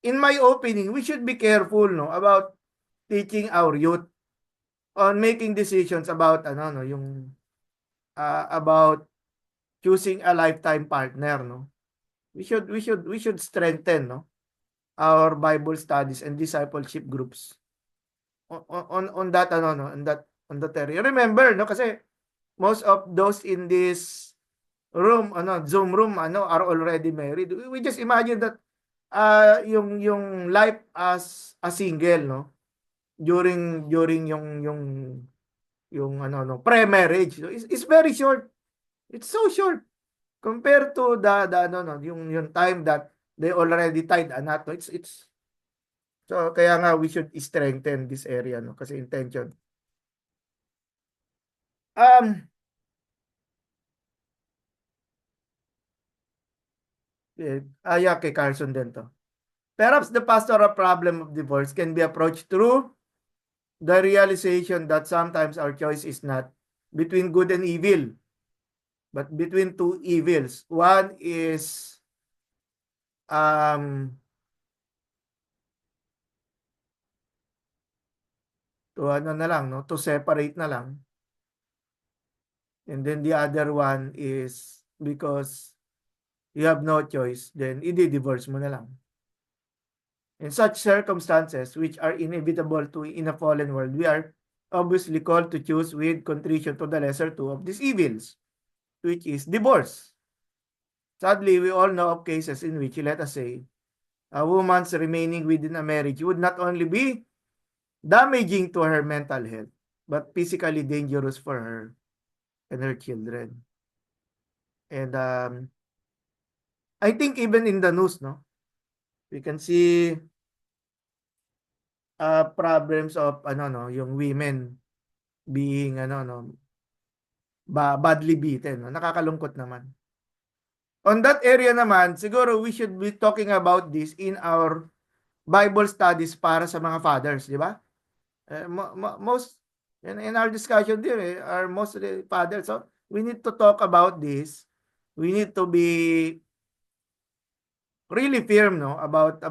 in my opening, we should be careful no about teaching our youth on making decisions about ano no yung about choosing a lifetime partner no. We should strengthen no our Bible studies and discipleship groups on that ano no on that area. Remember no kasi most of those in this room ano Zoom room ano are already married. We just imagine that yung life as a single no during yung ano no pre-marriage no, is very short. It's so short compared to the ano no yung time that they already tied a knot no. It's so kaya nga we should strengthen this area no kasi intention. Yeah, kay Carlson din to. Perhaps the pastoral problem of divorce can be approached through the realization that sometimes our choice is not between good and evil, but between two evils. One is um to ano na lang no, to separate na lang. And then the other one is because you have no choice, then i-divorce mo na lang. In such circumstances, which are inevitable to in a fallen world, we are obviously called to choose with contrition to the lesser two of these evils, which is divorce. Sadly, we all know of cases in which, let us say, a woman's remaining within a marriage would not only be damaging to her mental health, but physically dangerous for her and her children. And I think even in the news, no, we can see problems of ano no, yung women being ano no, badly beaten. No? Nakakalungkot naman. On that area naman, siguro we should be talking about this in our Bible studies para sa mga fathers, di ba? Most in our discussion there are mostly fathers. So we need to talk about this. We need to be really firm no about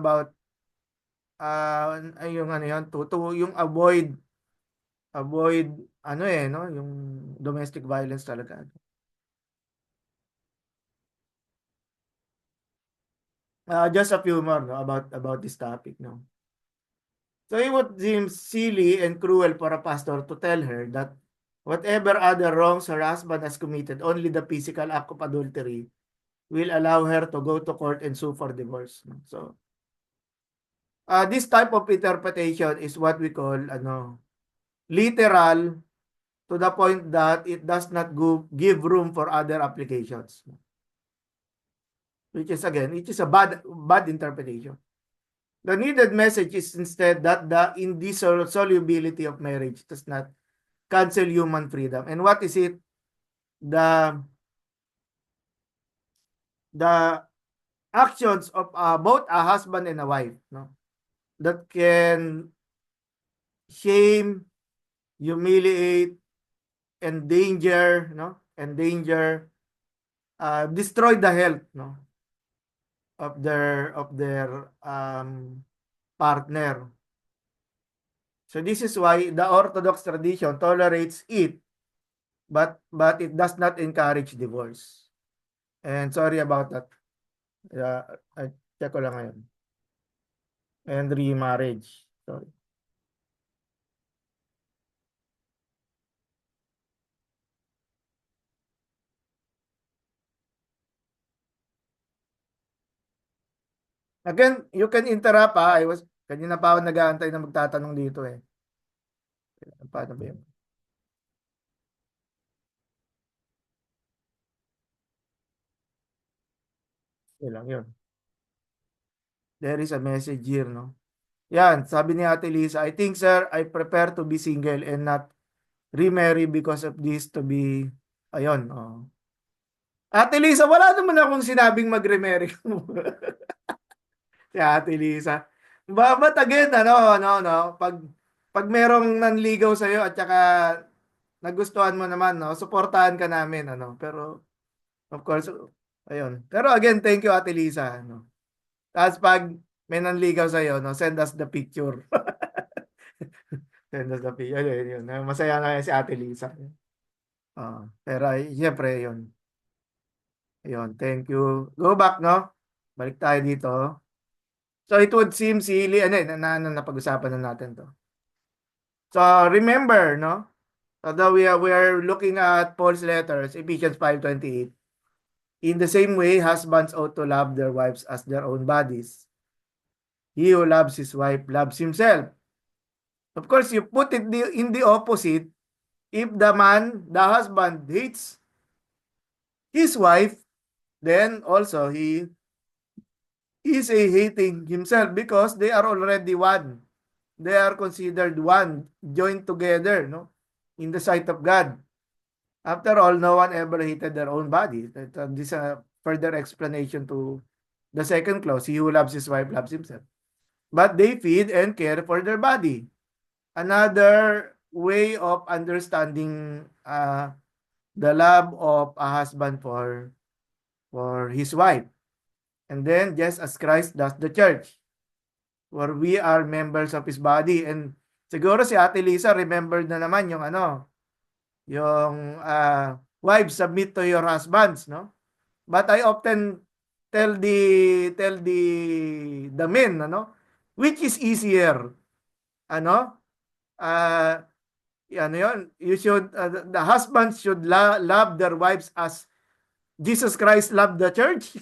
yung ano yan to yung avoid ano no yung domestic violence talaga. Just a few more no about this topic no. So it would seem silly and cruel for a pastor to tell her that whatever other wrongs her husband has committed, only the physical act of adultery will allow her to go to court and sue for divorce. No? So this type of interpretation is what we call ano literal to the point that it does not give room for other applications. Which is again, which is a bad interpretation. The needed message is instead that the indissolubility of marriage does not cancel human freedom. And what is it? The actions of both a husband and a wife, no, that can shame, humiliate, endanger, no, destroy the health, no, of their partner. So this is why the Orthodox tradition tolerates it, but it does not encourage divorce. And sorry about that. I check ko lang ngayon. And remarriage. Sorry. Again, you can interrupt I was kanina pa ako nag-aantay na magtatanong dito eh. Paano ba yun? Yun lang yun. There is a message here, no? Yan, sabi ni Ate Lisa, I think, sir, I prefer to be single and not remarry because of this to be, ayun, oh. Ate Lisa, wala naman akong sinabing mag-remarry. Si Ate Lisa. But again, pag merong nanligaw sa'yo at saka nagustuhan mo naman, no, suportahan ka namin, ano. Pero, of course, ayun. Pero again, thank you, Ate Lisa, no. Tapos pag may nanligaw sa'yo, no, send us the picture. Send us the picture. Yun, yun. Masaya na si Ate Lisa. Pero, siyempre, yun. Ayun, thank you. Go back, no? Balik tayo dito. So, it would seem silly, napag-usapan na natin to. So, remember, no? Although we are looking at Paul's letters, Ephesians 5:28. In the same way, husbands ought to love their wives as their own bodies. He who loves his wife loves himself. Of course, you put it in the opposite. If the husband hates his wife, then also he is a hating himself because they are already one. They are considered one, joined together, no, in the sight of God. After all, no one ever hated their own body. This is a further explanation to the second clause. He who loves his wife loves himself. But they feed and care for their body. Another way of understanding the love of a husband for his wife. And then, just as Christ does the church, where we are members of His body. And siguro si Ate Lisa, remember na naman yung yung wives, submit to your husbands, no? But I often tell the men, which is easier, ano? Yun, you should, the husbands should love their wives as Jesus Christ loved the church.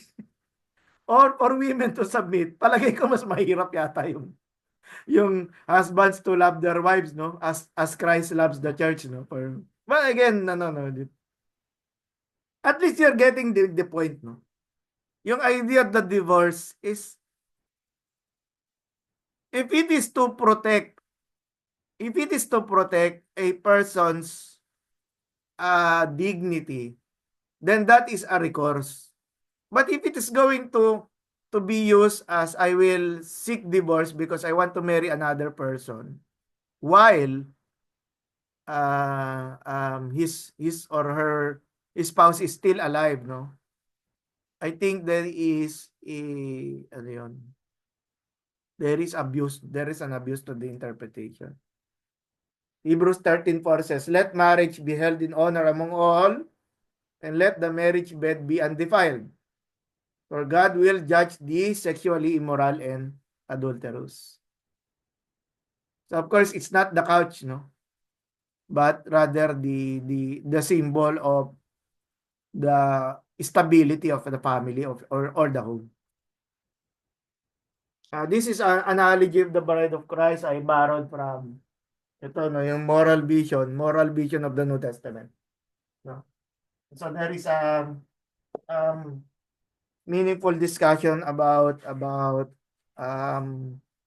Or for women to submit. Palagay ko mas mahirap yata yung husbands to love their wives, no, as Christ loves the church, no. But again, at least you're getting the point, no. Yung idea of the divorce is, if it is to protect a person's dignity, then that is a recourse. But if it is going to be used as I will seek divorce because I want to marry another person, while his or her spouse is still alive, no? I think there is there is an abuse to the interpretation. Hebrews 13:4 says, let marriage be held in honor among all, and let the marriage bed be undefiled. For God will judge the sexually immoral and adulterous. So of course, it's not the couch, no, but rather the symbol of the stability of the family or the home. This is an analogy of the bride of Christ I borrowed from ito, no, yung moral vision of the New Testament, no. So there is a meaningful discussion about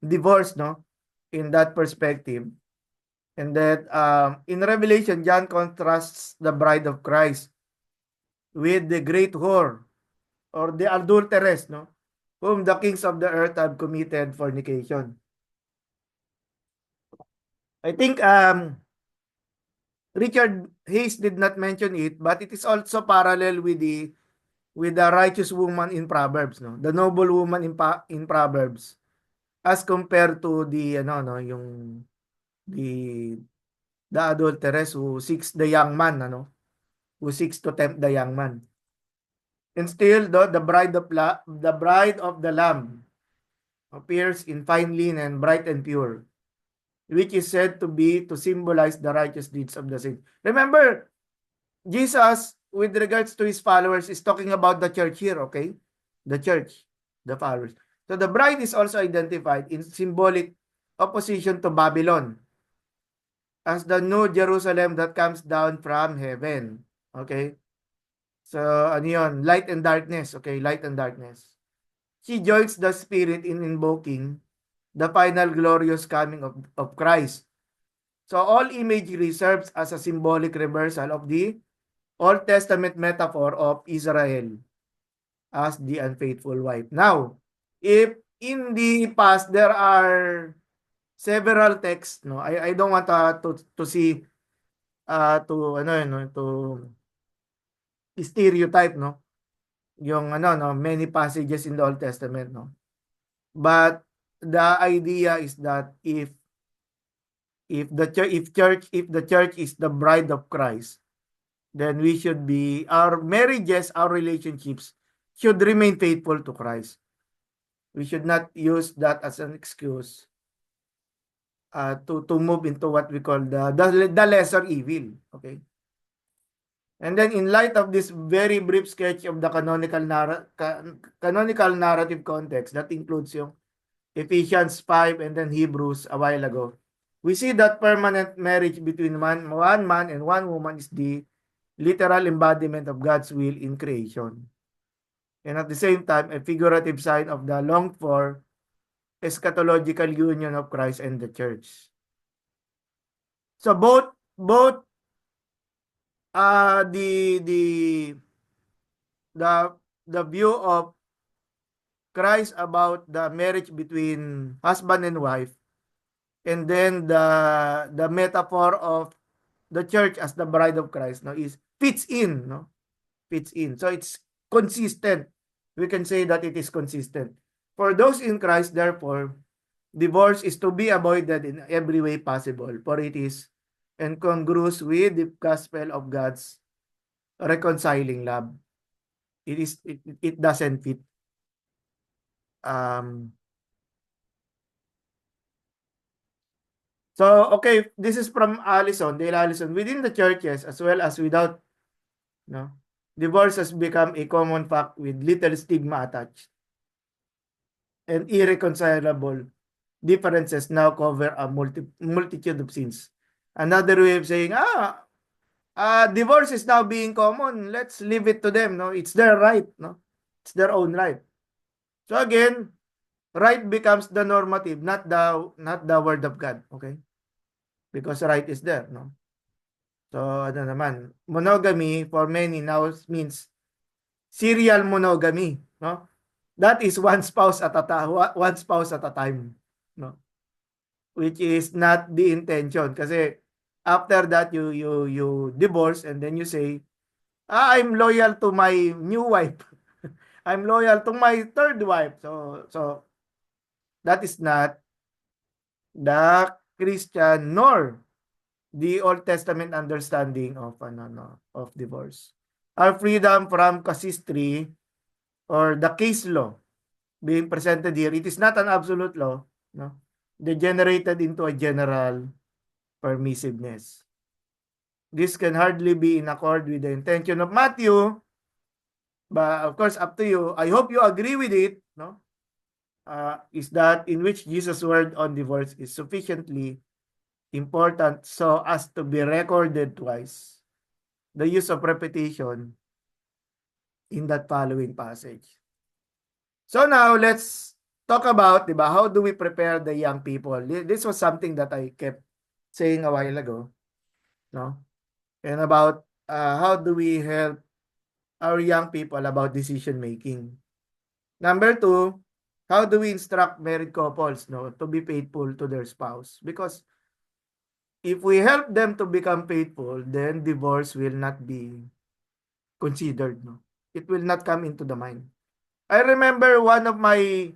divorce, no, in that perspective. And that in Revelation, John contrasts the bride of Christ with the great whore or the adulteress, no, whom the kings of the earth have committed fornication. I think Richard Hayes did not mention it, but it is also parallel with the righteous woman in Proverbs, no, the noble woman in Proverbs, as compared to the yung the adulteress who seeks the young man, who seeks to tempt the young man. And still, the bride of the Lamb appears in fine linen, bright and pure, which is said to symbolize the righteous deeds of the saints. Remember, Jesus, with regards to his followers, is talking about the church here, okay? The church, the followers. So the bride is also identified in symbolic opposition to Babylon. as the new Jerusalem that comes down from heaven. Okay? So, ano yun? Light and darkness. Okay? Light and darkness. She joins the Spirit in invoking the final glorious coming of Christ. So, all imagery serves as a symbolic reversal of the Old Testament metaphor of Israel as the unfaithful wife. Now, if in the past there are several texts, no, I don't want to see to ano no to stereotype, no, yung ano no many passages in the Old Testament, no, but the idea is that if the church is the bride of Christ, then we should be our marriages, our relationships should remain faithful to Christ. We should not use that as an excuse to move into what we call the lesser evil. Okay. And then in light of this very brief sketch of the canonical narrative context that includes yung Ephesians 5 and then Hebrews a while ago, we see that permanent marriage between one man and one woman is the literal embodiment of God's will in creation. And at the same time, a figurative sign of the longed for eschatological union of Christ and the church. So both the the view of Christ about the marriage between husband and wife, and then the metaphor of the church as the bride of Christ, no, is fits in, no, fits in. So it's consistent. We can say that it is consistent. For those in Christ, therefore, divorce is to be avoided in every way possible, for it is incongruous with the gospel of God's reconciling love. It doesn't fit. So okay, this is from Allison, Dale Allison. Within the churches as well as without, no, divorce has become a common fact with little stigma attached, and irreconcilable differences now cover a multitude of sins. Another way of saying, divorce is now being common. Let's leave it to them. No, it's their right. No, it's their own right. So again, right becomes the normative, not the word of God. Okay, because right is there. No. So ano naman, monogamy for many now means serial monogamy. No, that is one spouse at a time. No, which is not the intention. Kasi after that you divorce and then you say, I'm loyal to my new wife. I'm loyal to my third wife. So that is not the Christian nor the Old Testament understanding of of divorce. Our freedom from casuistry or the case law being presented here, it is not an absolute law, no, degenerated into a general permissiveness. This can hardly be in accord with the intention of Matthew, but of course, up to you. I hope you agree with it, no? Is that in which Jesus' word on divorce is sufficiently important so as to be recorded twice. The use of repetition in that following passage. So now let's talk about, diba, how do we prepare the young people? This was something that I kept saying a while ago, no? And about how do we help our young people about decision making. Number two, how do we instruct married couples, no, to be faithful to their spouse? Because if we help them to become faithful, then divorce will not be considered, no. It will not come into the mind. I remember one of my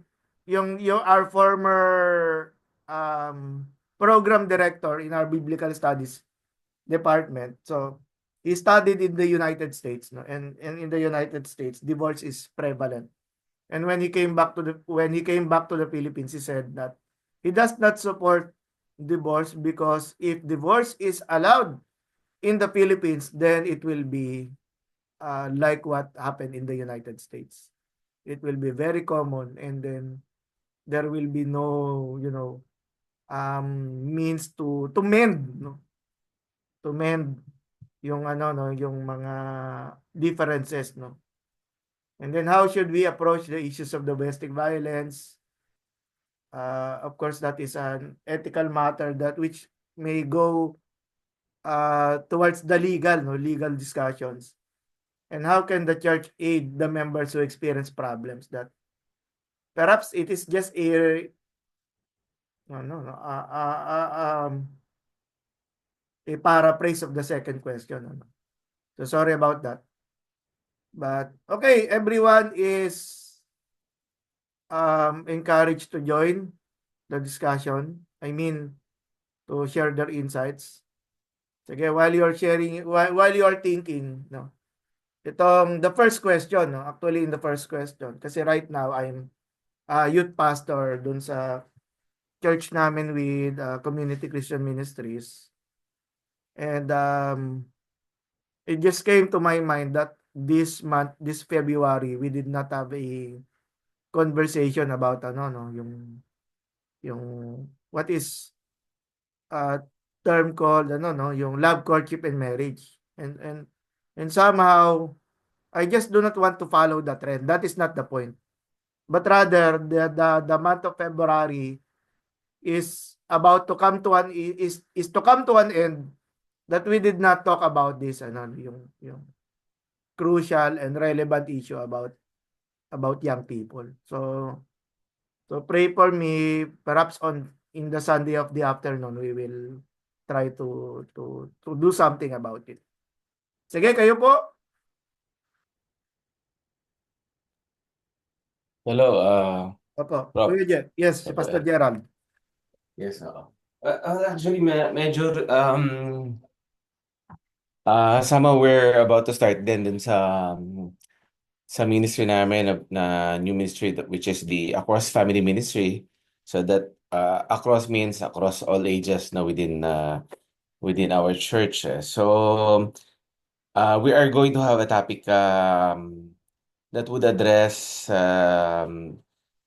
yung our former program director in our biblical studies department. So he studied in the United States, no, and in the United States, divorce is prevalent. And when he came back to the Philippines, he said that he does not support divorce because if divorce is allowed in the Philippines, then it will be like what happened in the United States. It will be very common, and then there will be no, means to mend, no, to mend yung ano no, yung mga differences no. And then how should we approach the issues of domestic violence? Of course, that is an ethical matter that which may go towards the legal discussions. And how can the church aid the members who experience problems that perhaps it is just a no, no, no, a paraphrase of the second question. Ano. So sorry about that. But okay, everyone is encouraged to join the discussion. I mean, to share their insights. Sige, while you're sharing, while you're thinking, no, itong the first question, no, actually in the first question, kasi right now I'm a youth pastor dun sa church namin with Community Christian Ministries. And it just came to my mind that this month, this February, we did not have a conversation about ano, no, yung what is uh, term called ano no yung love courtship and marriage and somehow I just do not want to follow the trend. That is not the point, but rather the month of February is about to come to an is to come to an end that we did not talk about this ano yung crucial and relevant issue about young people. So pray for me. Perhaps on in the Sunday of the afternoon, we will try to do something about it. Sige, kayo po. Hello, Opo. Rob. Kuya Jeff. Yes, si Opo, Pastor Gerald. yes, oo. Actually, medyo somehow we're about to start din dun sa ministry namin na new ministry which is the Across Family Ministry. So that across means across all ages na within our church. So we are going to have a topic that would address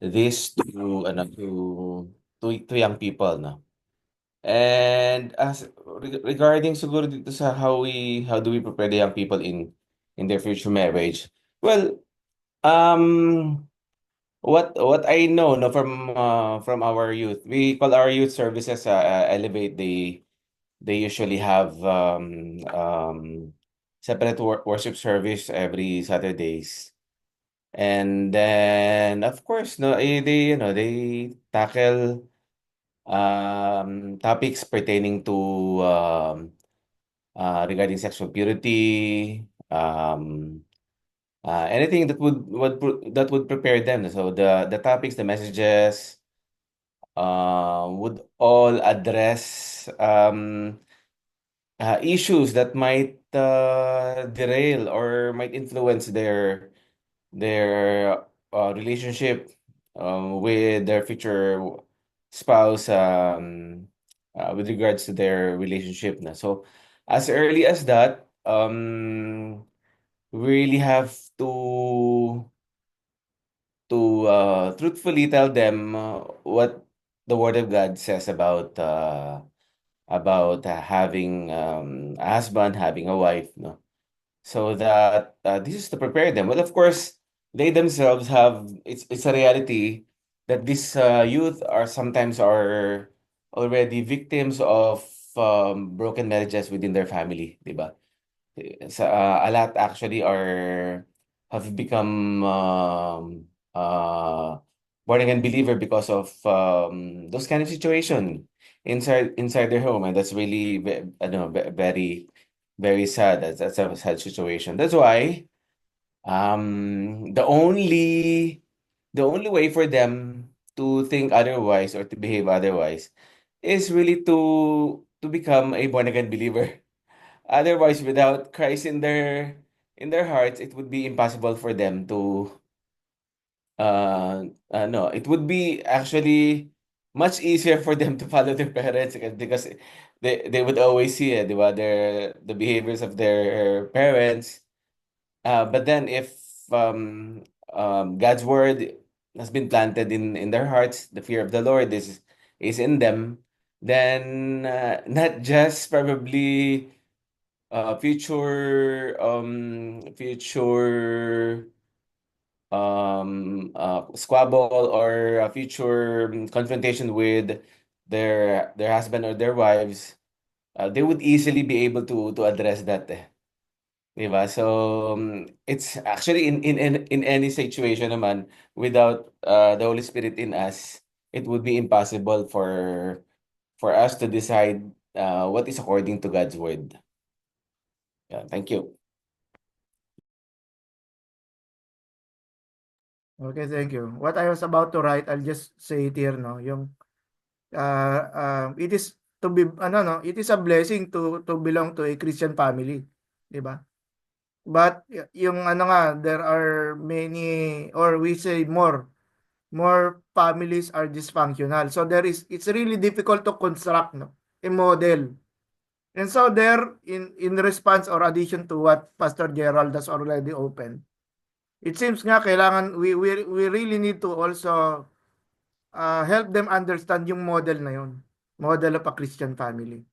this to young people, no? And as regarding siguro dito sa how do we prepare the young people in their future marriage? Well, um what I know no from our youth, we call our youth services Elevate. They usually have separate worship service every Saturdays. And then of course no they they tackle topics pertaining to regarding sexual purity, anything that that would prepare them. So the topics, the messages, would all address issues that might derail or might influence their relationship with their future spouse with regards to their relationship na. So as early as that, we really have to truthfully tell them what the Word of God says about having a husband, having a wife, no? So that this is to prepare them. Well, of course, they themselves have it's a reality that these youth are sometimes are already victims of broken marriages within their family, di ba? A lot actually are have become born again believer because of those kind of situation inside their home, and that's really very very sad. That's a sad situation. That's why the only way for them to think otherwise or to behave otherwise is really to become a born again believer. Otherwise, without Christ in their hearts, it would be impossible for them to no, it would be actually much easier for them to follow their parents because they would always see it, di ba, the behaviors of their parents. But then if God's word has been planted in their hearts, the fear of the Lord is in them, then not just probably future squabble or a future confrontation with their husband or their wives, they would easily be able to address that, eh. 'Di ba? So, it's actually in any situation naman without the Holy Spirit in us, it would be impossible for us to decide what is according to God's word. Yeah, thank you. Okay, thank you. What I was about to write, I'll just say it here, no, yung it is to be it is a blessing to belong to a Christian family, 'di ba? But yung there are many, or we say more families are dysfunctional. So it's really difficult to construct, no, a model. And so there, in response or addition to what Pastor Gerald has already opened, it seems nga kailangan we really need to also help them understand yung model na yun. Model of a Christian family.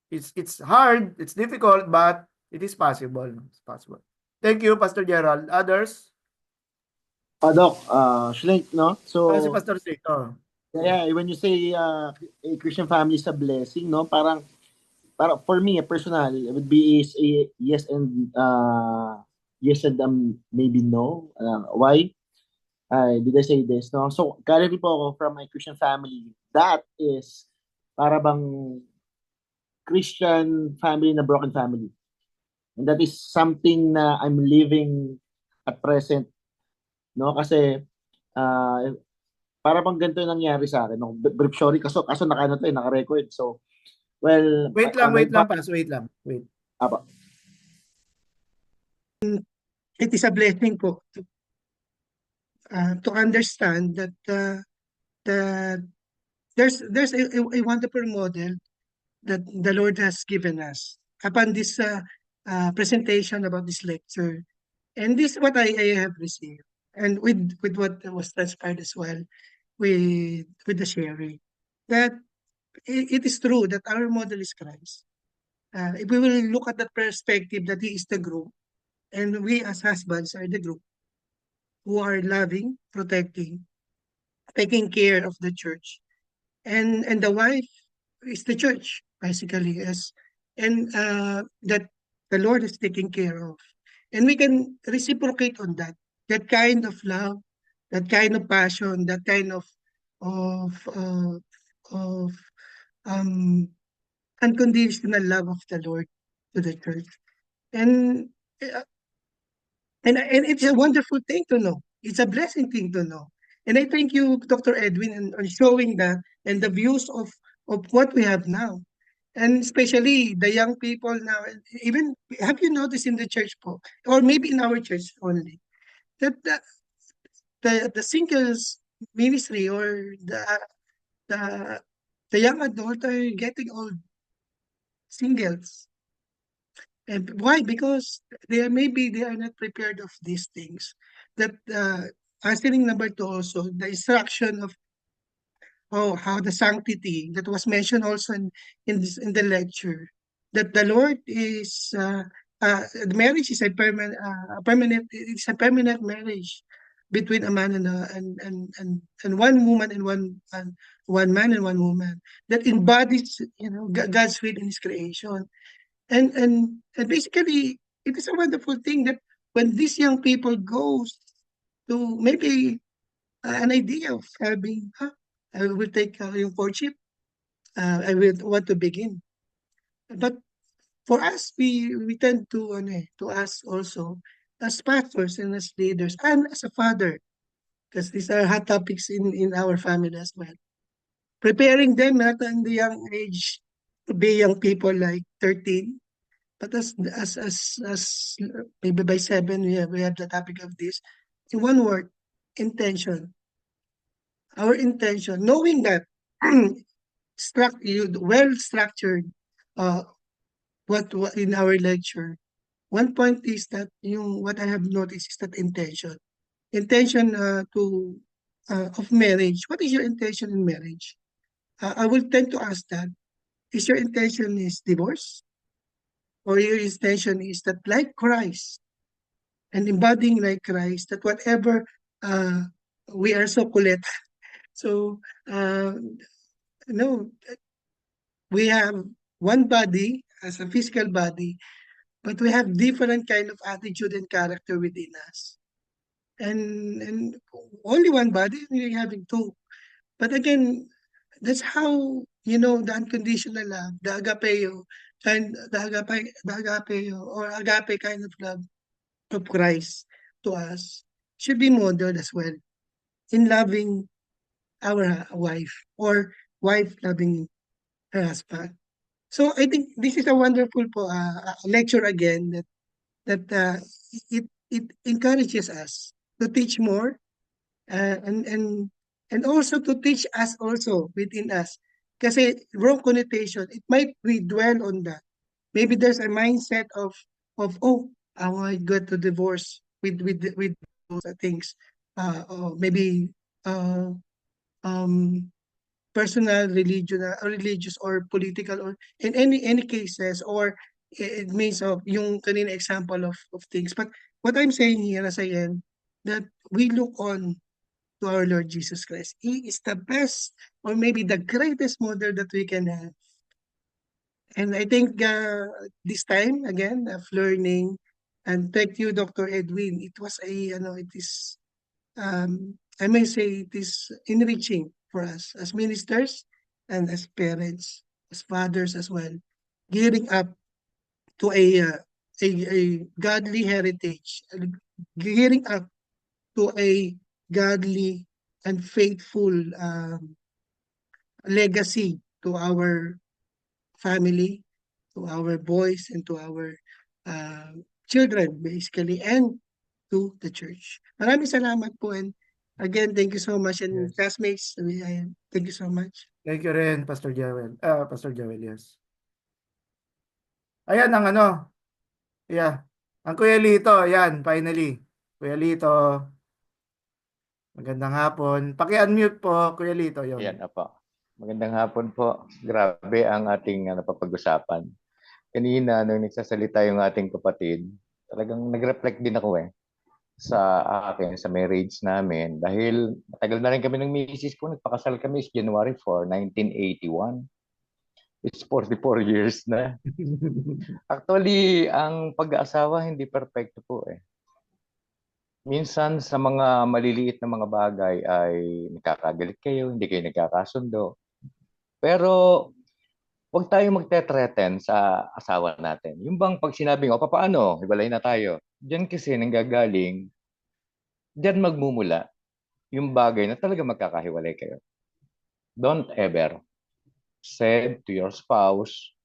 It's hard, it's difficult, but it is possible. It's possible. Thank you, Pastor Gerald. Others? Doc, Shlink, no? So, Si Pastor Sito. yeah, when you say a Christian family is a blessing, no? Parang for me, personal, it would be is a yes and maybe no. Why? Did I say this? No. So, currently po ako from a Christian family. That is para bang Christian family na broken family. And that is something na I'm living at present, no? Kasi para bang ganito yung nangyari sa akin, no? Brief story, kaso naka-record. So, well, Wait lang, Pas. Wait lang. Wait. Apa. It is a blessing po to understand that there's a wonderful model that the Lord has given us upon this presentation about this lecture. And this is what I have received, and with what was transpired as well with the sharing, that it is true that our model is Christ. If we will look at that perspective that He is the group, and we as husbands are the group who are loving, protecting, taking care of the church, and the wife is the church basically, and that the Lord is taking care of, and we can reciprocate on that kind of love, that kind of passion, that kind of of uh, of unconditional love of the Lord to the church, and uh, and it's a wonderful thing to know. It's a blessing thing to know. And I thank you, Dr. Edwin, on showing that and the views of what we have now. And especially the young people now, even have you noticed in the church po, or maybe in our church only, that the singles ministry or the the young adult are getting old singles. And why? Because maybe they are not prepared of these things. That answering number two also, the instruction of how the sanctity that was mentioned also in the lecture, that the Lord is the marriage is a permanent, it's a permanent marriage between a man and one woman and one man and one woman that embodies God's will in His creation. And basically, it is a wonderful thing that when these young people goes to maybe an idea of having, I will take yung courtship, I will want to begin. But for us, we tend to ask also as pastors and as leaders and as a father, because these are hot topics in our family as well. Preparing them not in the young age to be young people like 13. But as maybe by 7 we have the topic of this. In one word, intention. Our intention, knowing that well structured what in our lecture. One point is that what I have noticed is that intention. Intention of marriage. What is your intention in marriage? I will tend to ask that. Is your intention is divorce? or your intention is that like Christ and embodying like Christ, that whatever uh, we are so kulit. So, no, we have one body as a physical body, but we have different kind of attitude and character within us. And only one body, we're having two. But again, that's how, the unconditional love, the agapeo, and the agapeo or agape kind of love of Christ to us should be modeled as well in loving our wife or wife loving her husband. So I think this is a wonderful lecture again that it encourages us to teach more and also to teach us also within us. Kasi wrong connotation, it might we dwell on that. Maybe there's a mindset of oh, I might go to divorce with those things. Or maybe uh, um, personal, religious or political or in any cases or it means of yung kanina example of things. But what I'm saying here as I end, that we look on to our Lord Jesus Christ. He is the best or maybe the greatest model that we can have. And I think this time again of learning, and thank you, Dr. Edwin. It was it is I may say it is enriching for us as ministers and as parents, as fathers as well, gearing up to a godly heritage, gearing up to a godly and faithful legacy to our family, to our boys, and to our children, basically, and to the church. Maraming salamat po and again, thank you so much and Yes. classmates, thank you so much. Thank you rin, Pastor Joel. Pastor Joel, yes. Ayan ang ano. Yeah. Ang Kuya Lito, ayan, finally. Kuya Lito, magandang hapon. Paki-unmute po, Kuya Lito, yun. Yan, apo. Magandang hapon po. Grabe ang ating napapag-usapan. Kanina, nung nagsasalita yung ating kapatid, talagang nag-reflect din ako sa akin, sa marriage namin. Dahil matagal na rin kami ng misis ko. Nagpakasal kami is January 4, 1981. It's 44 years na. Actually, ang pag-aasawa hindi perfecto po Minsan sa mga maliliit na mga bagay ay nakakagalit kayo, hindi kayo nagkakasundo. Pero huwag tayong magte-threaten sa asawa natin. Yung bang pag sinabing, o paano, hiwalay na tayo. Diyan kasi nanggagaling, diyan magmumula yung bagay na talaga magkakahiwalay kayo. Don't ever say to your spouse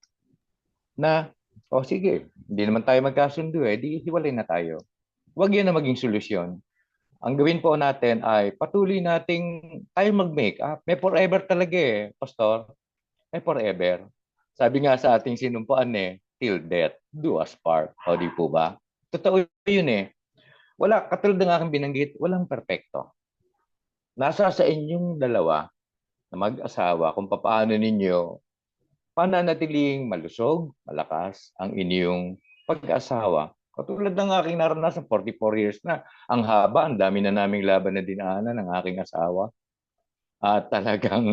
na, o sige, hindi naman tayo magkasundo di hiwalay na tayo. Huwag yan na maging solusyon. Ang gawin po natin ay patuloy nating tayo mag-make up. May forever talaga Pastor. May forever. Sabi nga sa ating sinumpuan till death do us part. O di po ba? Totoo yun Wala, katulad ng aking binanggit, walang perpekto. Nasa sa inyong dalawa na mag-asawa kung paano ninyo pananatiling malusog, malakas ang inyong pag-asawa. Katulad ng aking naranasan, 44 years na. Ang haba, ang dami na naming laban na dinaanan ng aking asawa. At talagang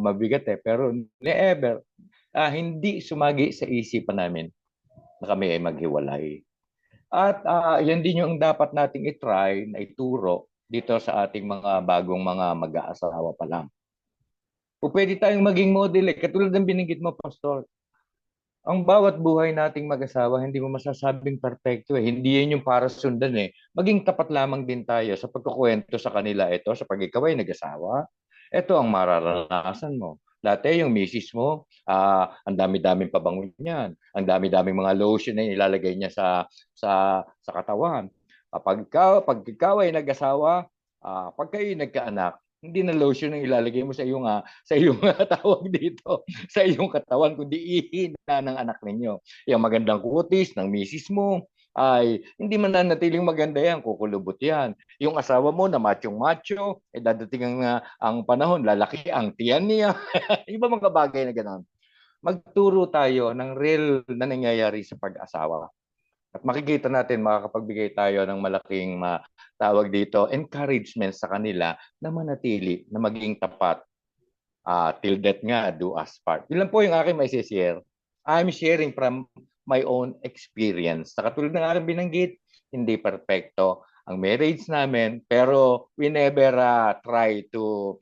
mabigat Pero never, hindi sumagi sa isipan namin na kami ay maghiwalay. At yan din yung dapat nating itry na ituro dito sa ating mga bagong mga mag-aasawa pa lang. O pwede tayong maging model katulad ng binanggit mo, Pastor. Ang bawat buhay nating mag-asawa, hindi mo masasabing perfecto Hindi yan yung para sundan Maging tapat lamang din tayo sa pagkukwento sa kanila ito, sa pag ikaw ay nag-asawa. Ito ang mararanasan mo. Dati yung misis mo, ang dami-daming pabango niyan. Ang dami-daming mga lotion na ilalagay niya sa katawan. Pag ikaw ay nag-asawa, pag kayo nagkaanak, hindi na lotion ang ilalagay mo sa iyong tawag dito, sa iyong katawan, kundi ihina ng anak ninyo. Yung magandang kutis ng misis mo ay hindi man nanatiling maganda yan, kukulubot yan. Yung asawa mo na machong-macho, dadating ang panahon, lalaki ang tiyan niya. Iba mga bagay na gano'n. magturo tayo ng real na nangyayari sa pag-asawa. At makikita natin, makakapagbigay tayo ng malaking tawag dito, encouragement sa kanila na manatili, na maging tapat. Till death nga, do us part. Yun lang po yung aking may share. I'm sharing from my own experience. Sa katulad ng aking binanggit, hindi perfecto ang marriage namin, pero we never try to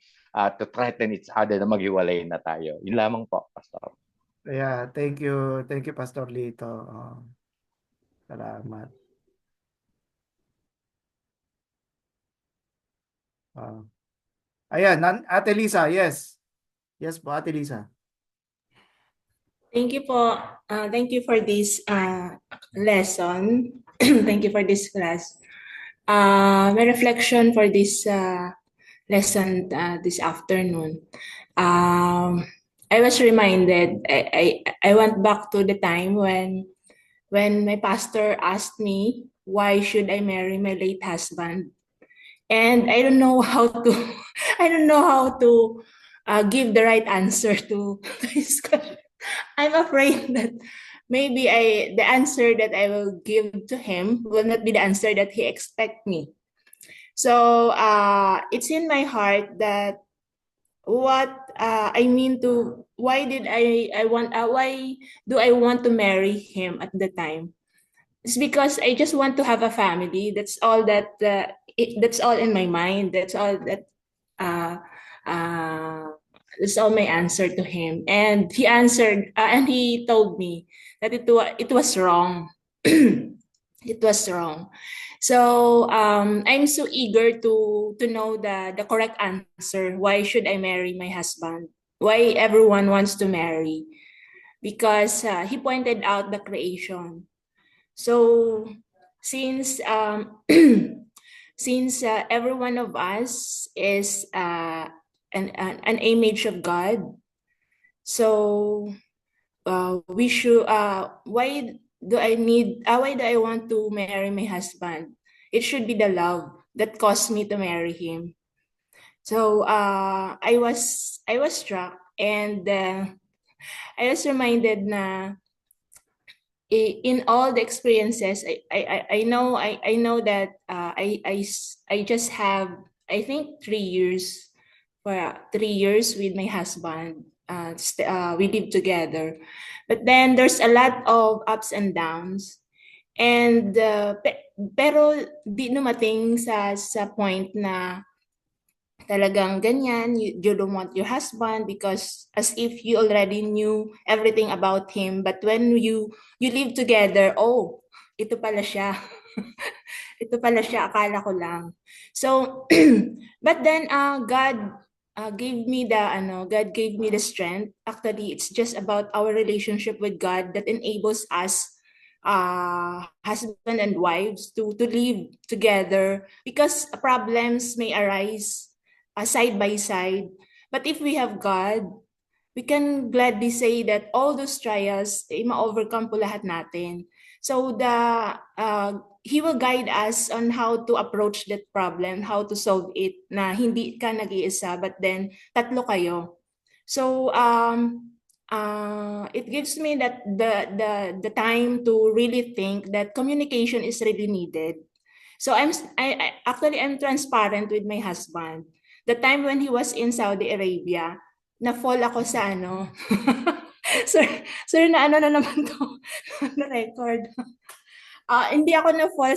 threaten each other na maghiwalay na tayo. Yun lamang po, Pastor. Yeah, thank you. Thank you, Pastor Lito. Salamat. Ayan, Ate Lisa, yes. Yes po, Ate Lisa. Thank you po. Thank you for this lesson. Thank you for this class. My reflection for this lesson this afternoon. I was reminded. I went back to the time when my pastor asked me why should I marry my late husband, and I don't know how to. I don't know how to give the right answer to this question. I'm afraid that maybe the answer that I will give to him will not be the answer that he expect me. So it's in my heart that what I mean to why do I want to marry him at the time? It's because I just want to have a family. That's all that that's all in my mind. That's all that that's all my answer to him. And he answered, and he told me that it was wrong. It was wrong. So I'm so eager to know the correct answer. Why should I marry my husband? Why everyone wants to marry? Because he pointed out the creation. So since since every one of us is an image of God, so we should. Why do I want to marry my husband? It should be the love that caused me to marry him. So I was struck, and I was reminded na in all the experiences, I know that I just have, I think, 3 years. For 3 years with my husband. We live together. But then there's a lot of ups and downs. And pero di dumating sa point na talagang ganyan, you don't want your husband because as if you already knew everything about him. But when you live together, oh, ito pala siya. Ito pala siya, akala ko lang. So, but then God gave me the strength. Actually, it's just about our relationship with God that enables us, husband and wives, to live together because problems may arise side by side. But if we have God, we can gladly say that all those trials, ma-overcome po lahat natin. So He will guide us on how to approach that problem, how to solve it, na hindi ka nag-iisa, but then tatlo kayo. So it gives me that the time to really think that communication is really needed. So I'm transparent with my husband. The time when he was in Saudi Arabia, na-fall ako sa sir, na naman to, na record. Hindi ako na-fall